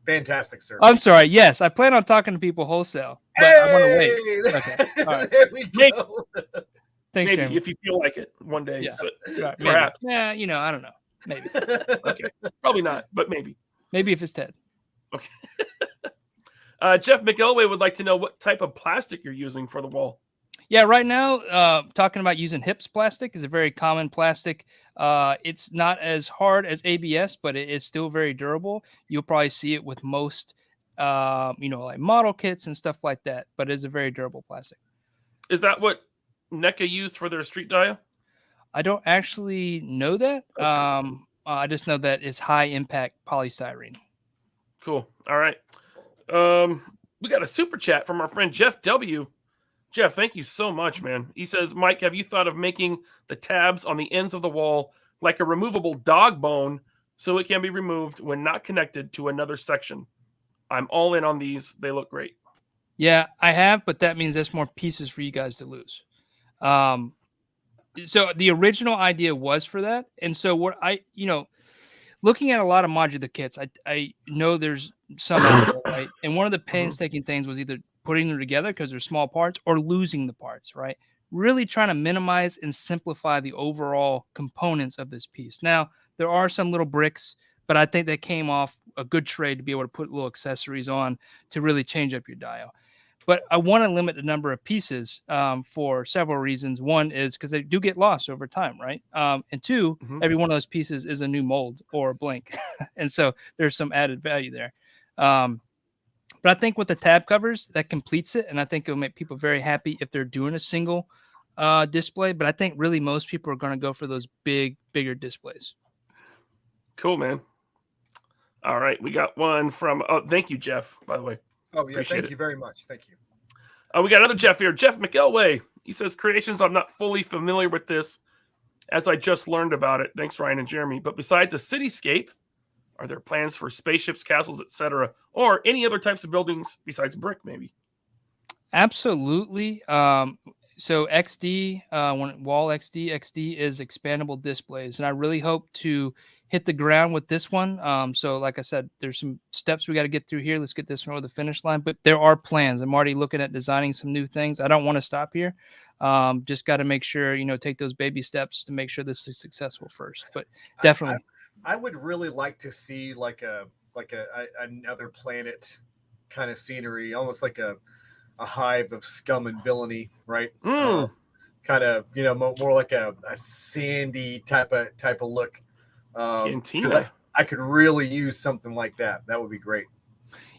fantastic, sir. I'm sorry. Yes, I plan on talking to people wholesale, but I want to wait. Okay. All right. There we go. Thanks, maybe Jeremy. if you feel like it one day. Yeah. So, Right, perhaps. Yeah, I don't know. Maybe. Okay. Probably not, but maybe. Maybe if it's Ted. Okay. Jeff McElway would like to know what type of plastic you're using for the wall. Yeah, right now, talking about using HIPS plastic is a very common plastic. It's not as hard as ABS, but it's still very durable. You'll probably see it with most, like model kits and stuff like that, but it's a very durable plastic. Is that what NECA used for their street dial? I don't actually know that. Okay. I just know that it's high impact polystyrene. Cool. All right. We got a super chat from our friend Jeff W. Jeff, thank you so much, man. He says, Mike, have you thought of making the tabs on the ends of the wall like a removable dog bone so it can be removed when not connected to another section? I'm all in on these. They look great. Yeah, I have, but that means there's more pieces for you guys to lose. So the original idea was for that. And so what looking at a lot of modular kits, I know there's some out there, right? And one of the painstaking things was either putting them together because they're small parts or losing the parts, right? Really trying to minimize and simplify the overall components of this piece. Now, there are some little bricks, but I think they came off a good trade to be able to put little accessories on to really change up your dial. but I want to limit the number of pieces for several reasons. One is because they do get lost over time, right? And two, every one of those pieces is a new mold or a blank. And so there's some added value there. But I think with the tab covers, that completes it. And I think it'll make people very happy if they're doing a single display. But I think really most people are going to go for those bigger displays. Cool, man. All right. We got one from, thank you, Jeff, by the way. Oh, yeah. Appreciate Thank it. you very much. Thank you. We got another Jeff here. Jeff McElway. He says, Creations, I'm not fully familiar with this as I just learned about it. Thanks, Ryan and Jeremy. But besides a cityscape, are there plans for spaceships, castles, etc., or any other types of buildings besides brick, maybe? Absolutely. So XD, Wall XD is expandable displays, and I really hope to hit the ground with this one. So like I said, there's some steps we got to get through here. Let's get this one over the finish line, but there are plans. I'm already looking at designing some new things. I don't want to stop here. Just got to make sure, take those baby steps to make sure this is successful first, but definitely. I would really like to see like another planet kind of scenery, almost like a hive of scum and villainy, right? Kind of, more like a sandy type of look. Cantina. I could really use something like that. That would be great.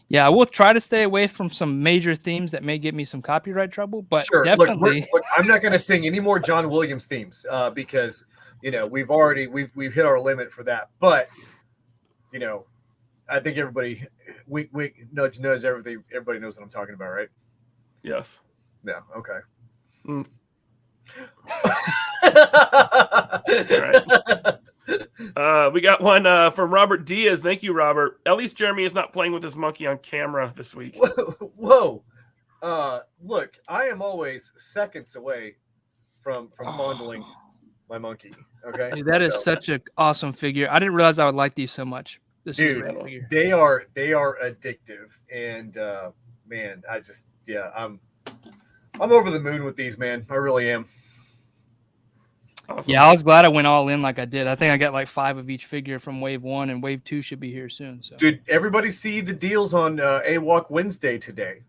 Yeah, I will try to stay away from some major themes that may get me some copyright trouble, but sure. Definitely. Look, I'm not going to sing any more John Williams themes because we've hit our limit for that. But I think everybody we nudge everything. Everybody knows what I'm talking about, right? Yes. Yeah. Okay. All right. We got one from Robert Diaz. Thank you, Robert. At least Jeremy is not playing with his monkey on camera this week. Whoa. Look, I am always seconds away from fondling my monkey. Okay. Dude, that is such an awesome figure. I didn't realize I would like these so much. This is a great figure. They are addictive, and man, I'm over the moon with these, man. I really am. Awesome. Yeah, I was glad I went all in like I did. I think I got like 5 of each figure from Wave 1, and Wave 2 should be here soon. So, dude, everybody see the deals on AWalk Wednesday today?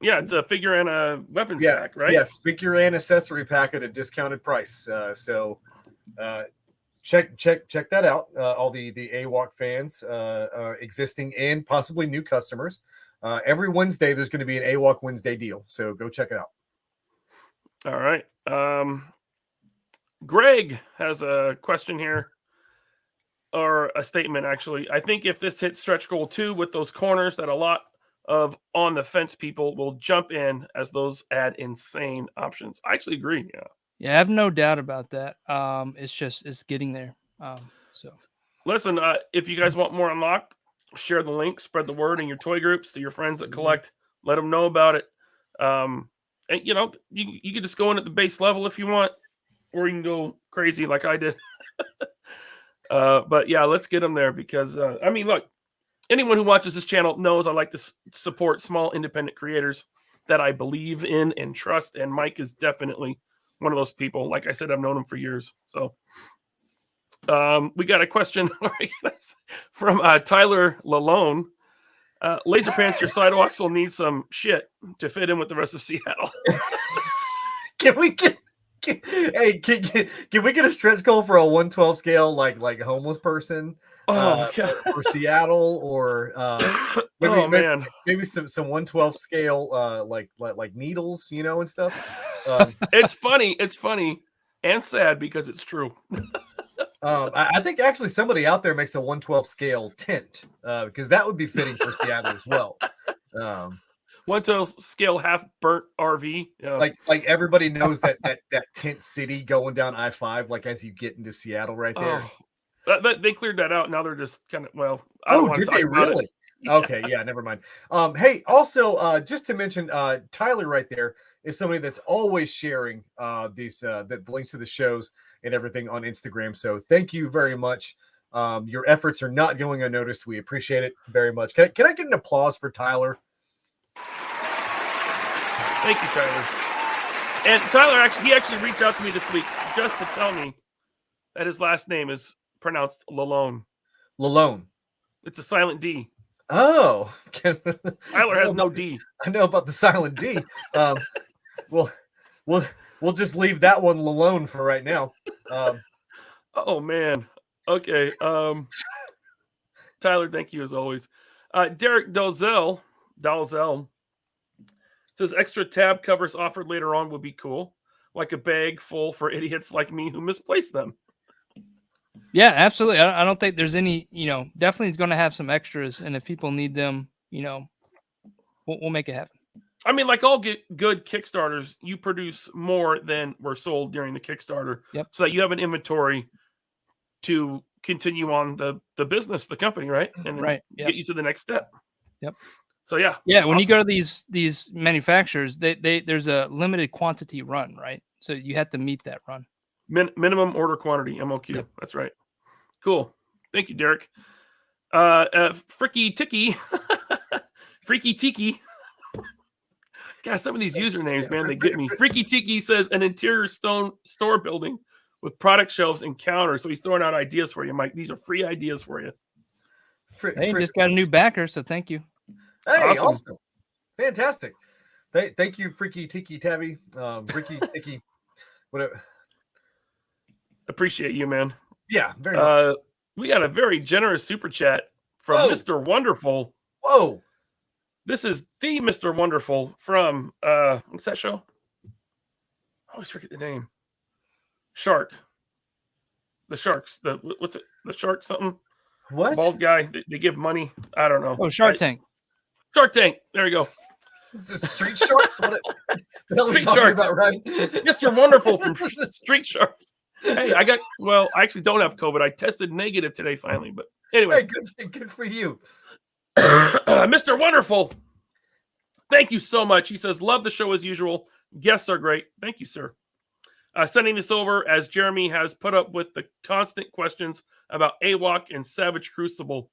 Yeah, it's a figure and a weapons pack, right? Yeah, figure and accessory pack at a discounted price. So check that out. All the AWalk fans, existing and possibly new customers. Every Wednesday there's going to be an AWalk Wednesday deal. So go check it out. All right. Greg has a question here, or a statement, actually. I think if this hits stretch goal 2 with those corners, that a lot of on the fence people will jump in, as those add insane options. I actually agree. Yeah, I have no doubt about that. It's getting there. So listen, if you guys want more unlocked, share the link, spread the word in your toy groups to your friends that collect. Let them know about it. And you can just go in at the base level if you want, or you can go crazy like I did. But yeah, let's get them there because look, anyone who watches this channel knows I like to support small independent creators that I believe in and trust, and Mike is definitely one of those people. Like I said, I've known him for years. So we got a question from Tyler Lalone. LaserPants, your sidewalks will need some shit to fit in with the rest of Seattle. Can we get a stretch goal for a 1/12 scale like homeless person for Seattle, or maybe some 1/12 scale like needles, and stuff. It's funny and sad because it's true. I think actually somebody out there makes a 1/12 scale tent because that would be fitting for Seattle as well. 1/12 scale half burnt RV. Like everybody knows that tent city going down I-5, like as you get into Seattle right there. They cleared that out. Now they're just kind of did they really? Okay, yeah, never mind. Hey, also just to mention, Tyler right there is somebody that's always sharing the links to the shows and everything on Instagram. So thank you very much. Your efforts are not going unnoticed. We appreciate it very much. Can I get an applause for Tyler? Thank you, Tyler. And Tyler actually reached out to me this week just to tell me that his last name is pronounced Lalone. Lalone. It's a silent D. Oh, Tyler has no D. I know about the silent D. We'll we'll just leave that one alone for right now. Oh man. Okay. Tyler, thank you as always. Derek Dalzell says extra tab covers offered later on would be cool, like a bag full for idiots like me who misplaced them. Yeah, absolutely. I don't think there's any, definitely going to have some extras. And if people need them, we'll make it happen. I mean, like all good Kickstarters, you produce more than were sold during the Kickstarter. Yep. So that you have an inventory to continue on the business, the company, right? And Right. Yep. get you to the next step. Yep. So yeah. Yeah. When you awesome. go to these manufacturers, there's a limited quantity run, right? So you have to meet that run. Minimum order quantity, MOQ. Yep. That's right. Cool. Thank you, Derek. Freaky Tiki. Freaky Tiki. God, some of these usernames, man, they get me. Freaky Tiki says an interior store building with product shelves and counters. So he's throwing out ideas for you, Mike. These are free ideas for you. Hey, just got a new backer, so thank you. Hey, Awesome. awesome. Fantastic. Thank you, Freaky Tiki Tabby. Freaky Tiki. Whatever. Appreciate you, man. Yeah, very much. We got a very generous super chat from Mr. Wonderful. Whoa. This is the Mr. Wonderful from what's that show? I always forget the name. Shark. The Sharks. What's it? The Shark something? What? Bald guy. They give money. I don't know. Oh, Shark Tank. Shark Tank. There you go. Is it Street Sharks? What Street Sharks. About, right? Mr. Wonderful from Street Sharks. Hey, I actually don't have COVID. I tested negative today finally, but anyway. Hey, good for you. Mr. Wonderful. Thank you so much. He says, love the show as usual. Guests are great. Thank you, sir. Sending this over as Jeremy has put up with the constant questions about AWOC and Savage Crucible.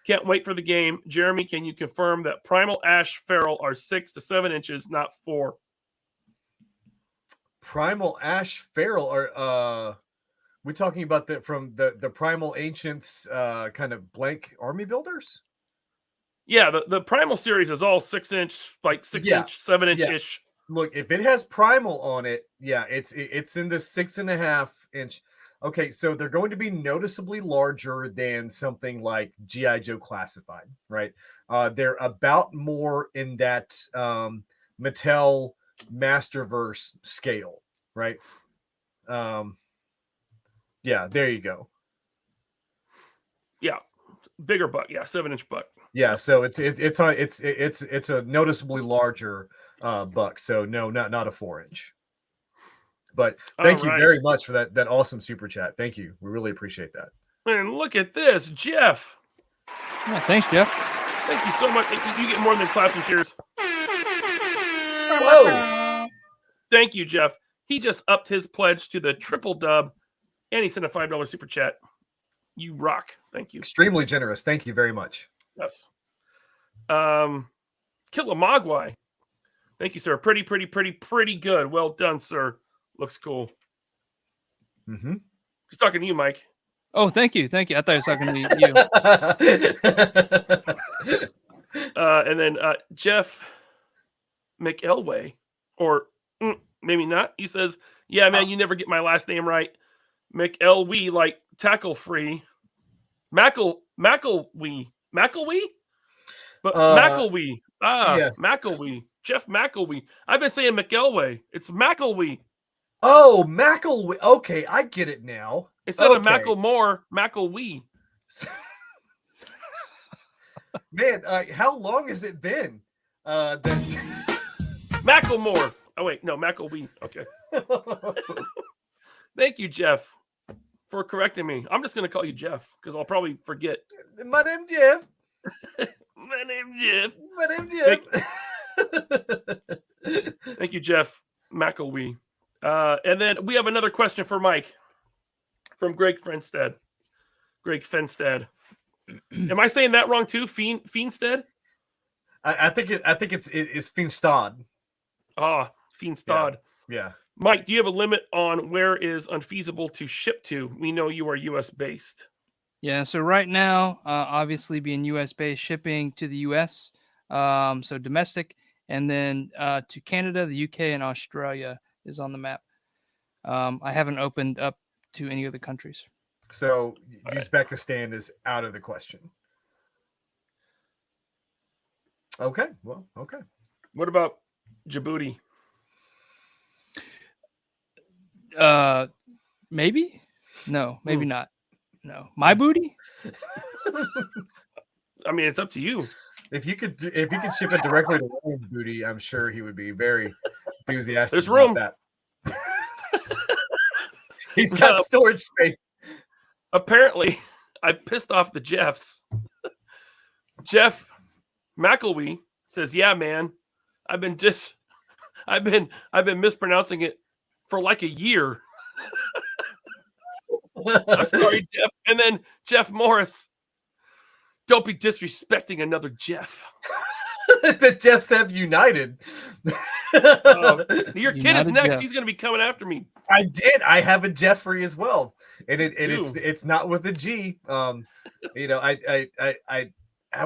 Can't wait for the game. Jeremy, can you confirm that Primal Ash Feral are 6 to 7 inches, not 4? Primal Ash Feral are we talking about from the Primal Ancients kind of blank army builders? Yeah, the Primal series is all 6 inch, like 6 inch, 7 inch ish. Look, if it has Primal on it, yeah, it's in the 6.5 inch. Okay, so they're going to be noticeably larger than something like G.I. Joe Classified, right? They're about more in that Mattel Masterverse scale, right? Yeah, there you go. Yeah, bigger buck. Yeah, 7 inch buck. Yeah, so it's a noticeably larger buck. So no, not a 4 inch. But thank you very much for that awesome super chat. Thank you. We really appreciate that. And look at this, Jeff. Yeah, thanks, Jeff. Thank you so much. You get more than claps and cheers. Whoa! Thank you, Jeff. He just upped his pledge to the triple dub, and he sent a $5 super chat. You rock. Thank you. Extremely generous. Thank you very much. Yes. Killamagwai. Thank you, sir. Pretty good. Well done, sir. Looks cool. Mm-hmm. He's talking to you, Mike. Oh, thank you. I thought he was talking to you. And then Jeff McElway, or maybe not. He says, yeah, man, you never get my last name right. McElwee, like tackle free. McElwee? But McElwee. Yes. McElwee. Jeff McElwee. I've been saying McElway. It's McElwee. Oh, McElwee. Okay, I get it now. Instead of Macklemore, McElwee. Man, how long has it been? Macklemore. Oh, wait. No, McElwee. Okay. Thank you, Jeff, for correcting me. I'm just going to call you Jeff because I'll probably forget. My name's Jeff. My name's Jeff. My name's Jeff. Thank you, Jeff McElwee. And then we have another question for Mike from Greg Fenstead. Am I saying that wrong too? Fiendstead? I think it's Fiendstad. Ah, Fiendstad. Yeah. Mike, do you have a limit on where is unfeasible to ship to? We know you are U.S. based. Yeah, so right now, obviously being US based, shipping to the US, so domestic, and then to Canada, the UK, and Australia is on the map. I haven't opened up to any other countries. So All right. Uzbekistan is out of the question. Okay, well, okay. What about Djibouti? Maybe? No, maybe not. No, my booty. I mean, it's up to you. If you could ship it directly to Ryan's booty, I'm sure he would be very enthusiastic There's about room. that. He's got storage space. Apparently, I pissed off the Jeffs. Jeff McElwee says, "Yeah, man, I've been mispronouncing it for like a year." I'm sorry, Jeff. And then Jeff Morris, don't be disrespecting another Jeff. The Jeffs have united. Your kid is United next. Jeff. He's going to be coming after me. I did. I have a Jeffrey as well, and Two. it's not with a G. I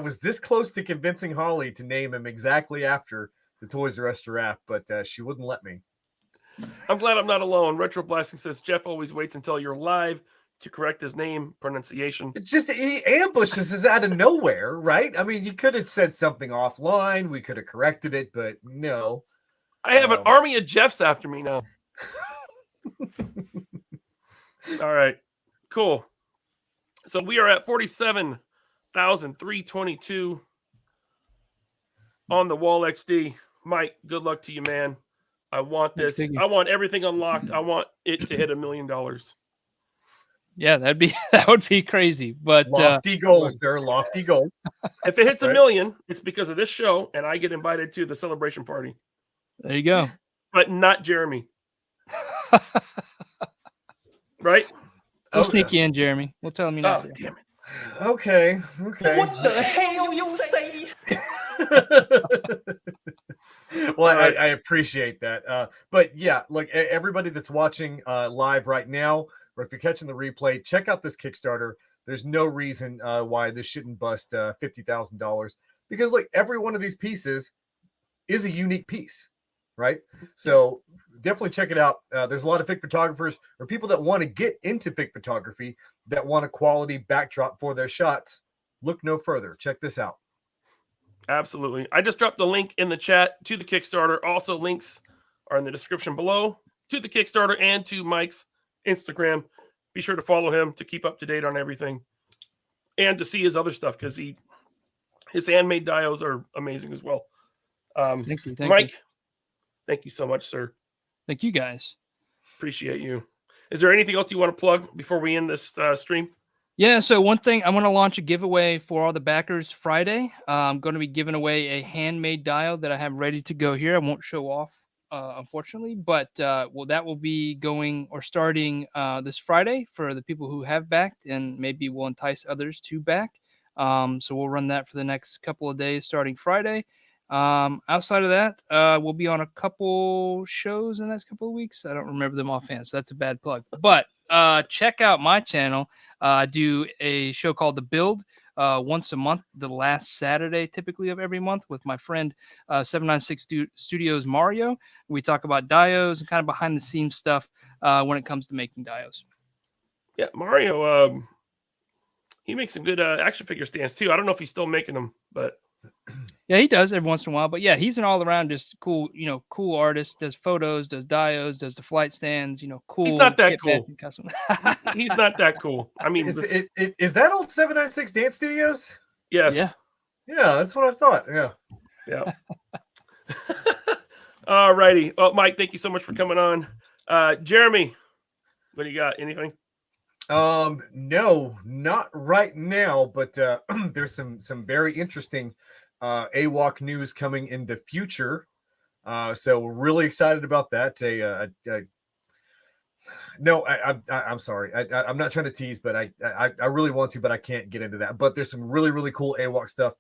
was this close to convincing Holly to name him exactly after the Toys R Us giraffe, but she wouldn't let me. I'm glad I'm not alone. Retro Blasting says Jeff always waits until you're live to correct his name pronunciation. It's just he ambushes us out of nowhere, right? I mean, you could have said something offline. We could have corrected it, but no. I have an army of Jeffs after me now. All right, cool. So we are at 47,322 on the Wall XD. Mike, good luck to you, man. I want this. Thank you. I want everything unlocked. I want it to hit $1 million. Yeah, that would be crazy. But Lofty goals, sir. Lofty goals. If it hits Right. $1 million, it's because of this show, and I get invited to the celebration party. there you go. But not Jeremy. Right? We'll sneak you in, Jeremy. We'll tell him you're Oh, not there. damn it. Okay. What the hell you say? Well, I appreciate that. But yeah, like everybody that's watching live right now, or if you're catching the replay, check out this Kickstarter. There's no reason why this shouldn't bust $50,000 because like every one of these pieces is a unique piece, right? So definitely check it out. There's a lot of fig photographers or people that want to get into fig photography that want a quality backdrop for their shots. Look no further. Check this out. Absolutely. I just dropped the link in the chat to the Kickstarter. Also, links are in the description below to the Kickstarter and to Mike's Instagram. Be sure to follow him to keep up to date on everything and to see his other stuff because his handmade dios are amazing as well. Thank you. Mike, thank you so much, sir. Thank you guys. Appreciate you. Is there anything else you want to plug before we end this stream? Yeah, so one thing, I'm going to launch a giveaway for all the backers Friday. I'm going to be giving away a handmade dial that I have ready to go here. I won't show off, unfortunately, but that will be going or starting this Friday for the people who have backed, and maybe will entice others to back. So we'll run that for the next couple of days starting Friday. Outside of that, we'll be on a couple shows in the next couple of weeks. I don't remember them offhand, so that's a bad plug. But check out my channel. I do a show called The Build once a month, the last Saturday typically of every month with my friend 796 Studios Mario. We talk about dios and kind of behind the scenes stuff when it comes to making dios. Yeah, Mario, he makes some good action figure stands too. I don't know if he's still making them, but yeah, he does every once in a while. But yeah, he's an all around just cool, cool artist. Does photos, does dios, does the flight stands. Cool. He's not that kit cool. custom. He's not that cool. I mean, Is that old 796 Dance Studios? yes. Yeah. Yeah, that's what I thought. Yeah. Yeah. All righty. Well, Mike, thank you so much for coming on. Jeremy, what do you got? Anything? No, not right now, but there's some very interesting AWOC news coming in the future. So we're really excited about that. No, I'm sorry. I'm not trying to tease, but I really want to, but I can't get into that. But there's some really, really cool AWOC stuff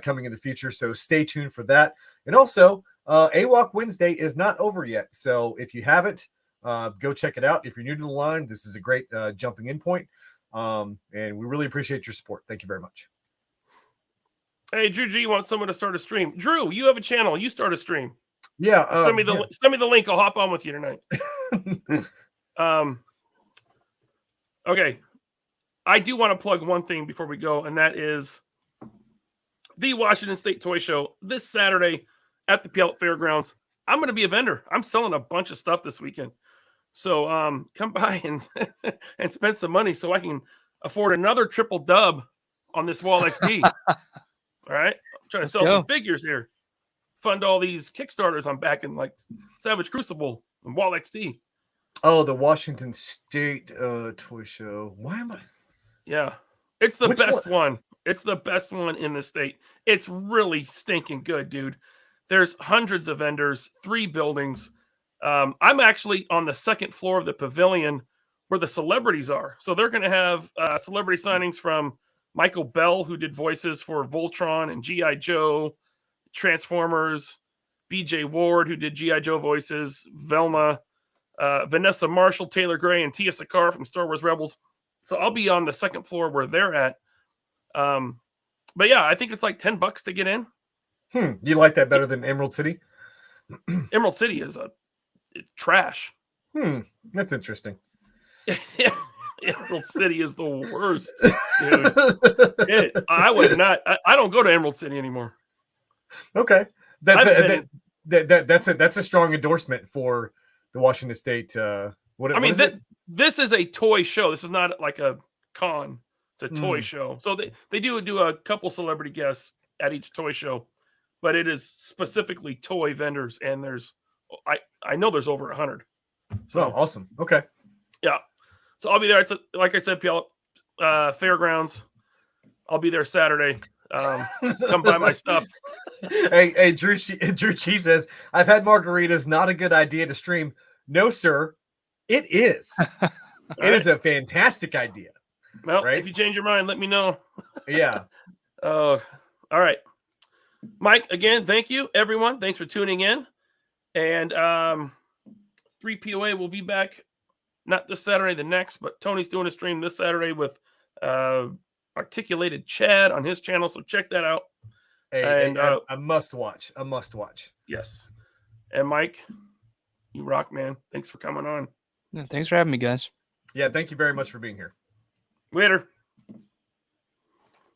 coming in the future. So stay tuned for that. And also, AWOC Wednesday is not over yet. So if you haven't, go check it out. If you're new to the line, this is a great jumping in point. And we really appreciate your support. Thank you very much. Hey, Drew G wants someone to start a stream. Drew, you have a channel. You start a stream. Yeah. Send me the link. I'll hop on with you tonight. Okay. I do want to plug one thing before we go, and that is the Washington State Toy Show this Saturday at the Puyallup Fairgrounds. I'm going to be a vendor. I'm selling a bunch of stuff this weekend. So come by and and spend some money so I can afford another triple dub on this Wall XD. All right. I'm trying to sell some figures here. Fund all these Kickstarters I'm backing, like Savage Crucible and Wall XD. Oh, the Washington State Toy Show. Why am I? Yeah. It's the Which best one? It's the best one in the state. It's really stinking good, dude. There's hundreds of vendors, 3 buildings. I'm actually on the second floor of the pavilion where the celebrities are. So they're going to have celebrity signings from Michael Bell, who did voices for Voltron and G.I. Joe, Transformers, BJ Ward, who did G.I. Joe voices, Velma, Vanessa Marshall, Taylor Gray, and Tia Sakar from Star Wars Rebels. So I'll be on the second floor where they're at. But yeah, I think it's like $10 to get in. You like that better than Emerald City? Emerald City is trash. That's interesting. Emerald City is the worst, dude. I would not. I don't go to Emerald City anymore. Okay, that's a strong endorsement for the Washington State. This is a toy show. This is not like a con. It's a toy show. So they do a couple celebrity guests at each toy show, but it is specifically toy vendors, and I know there's over 100. So awesome. Okay. Yeah. So I'll be there. It's like I said, Puyallup Fairgrounds. I'll be there Saturday. Come buy my stuff. Hey, Drew G says, I've had margaritas. Not a good idea to stream. No, sir. It is. It is a fantastic idea. Well, if you change your mind, let me know. Yeah. All right. Mike, again, thank you, everyone. Thanks for tuning in. And 3POA will be back not this Saturday, the next, but Tony's doing a stream this Saturday with Articulated Chad on his channel. So check that out. A must watch. A must watch. Yes. And Mike, you rock, man. Thanks for coming on. Yeah, thanks for having me, guys. Yeah, thank you very much for being here. Later.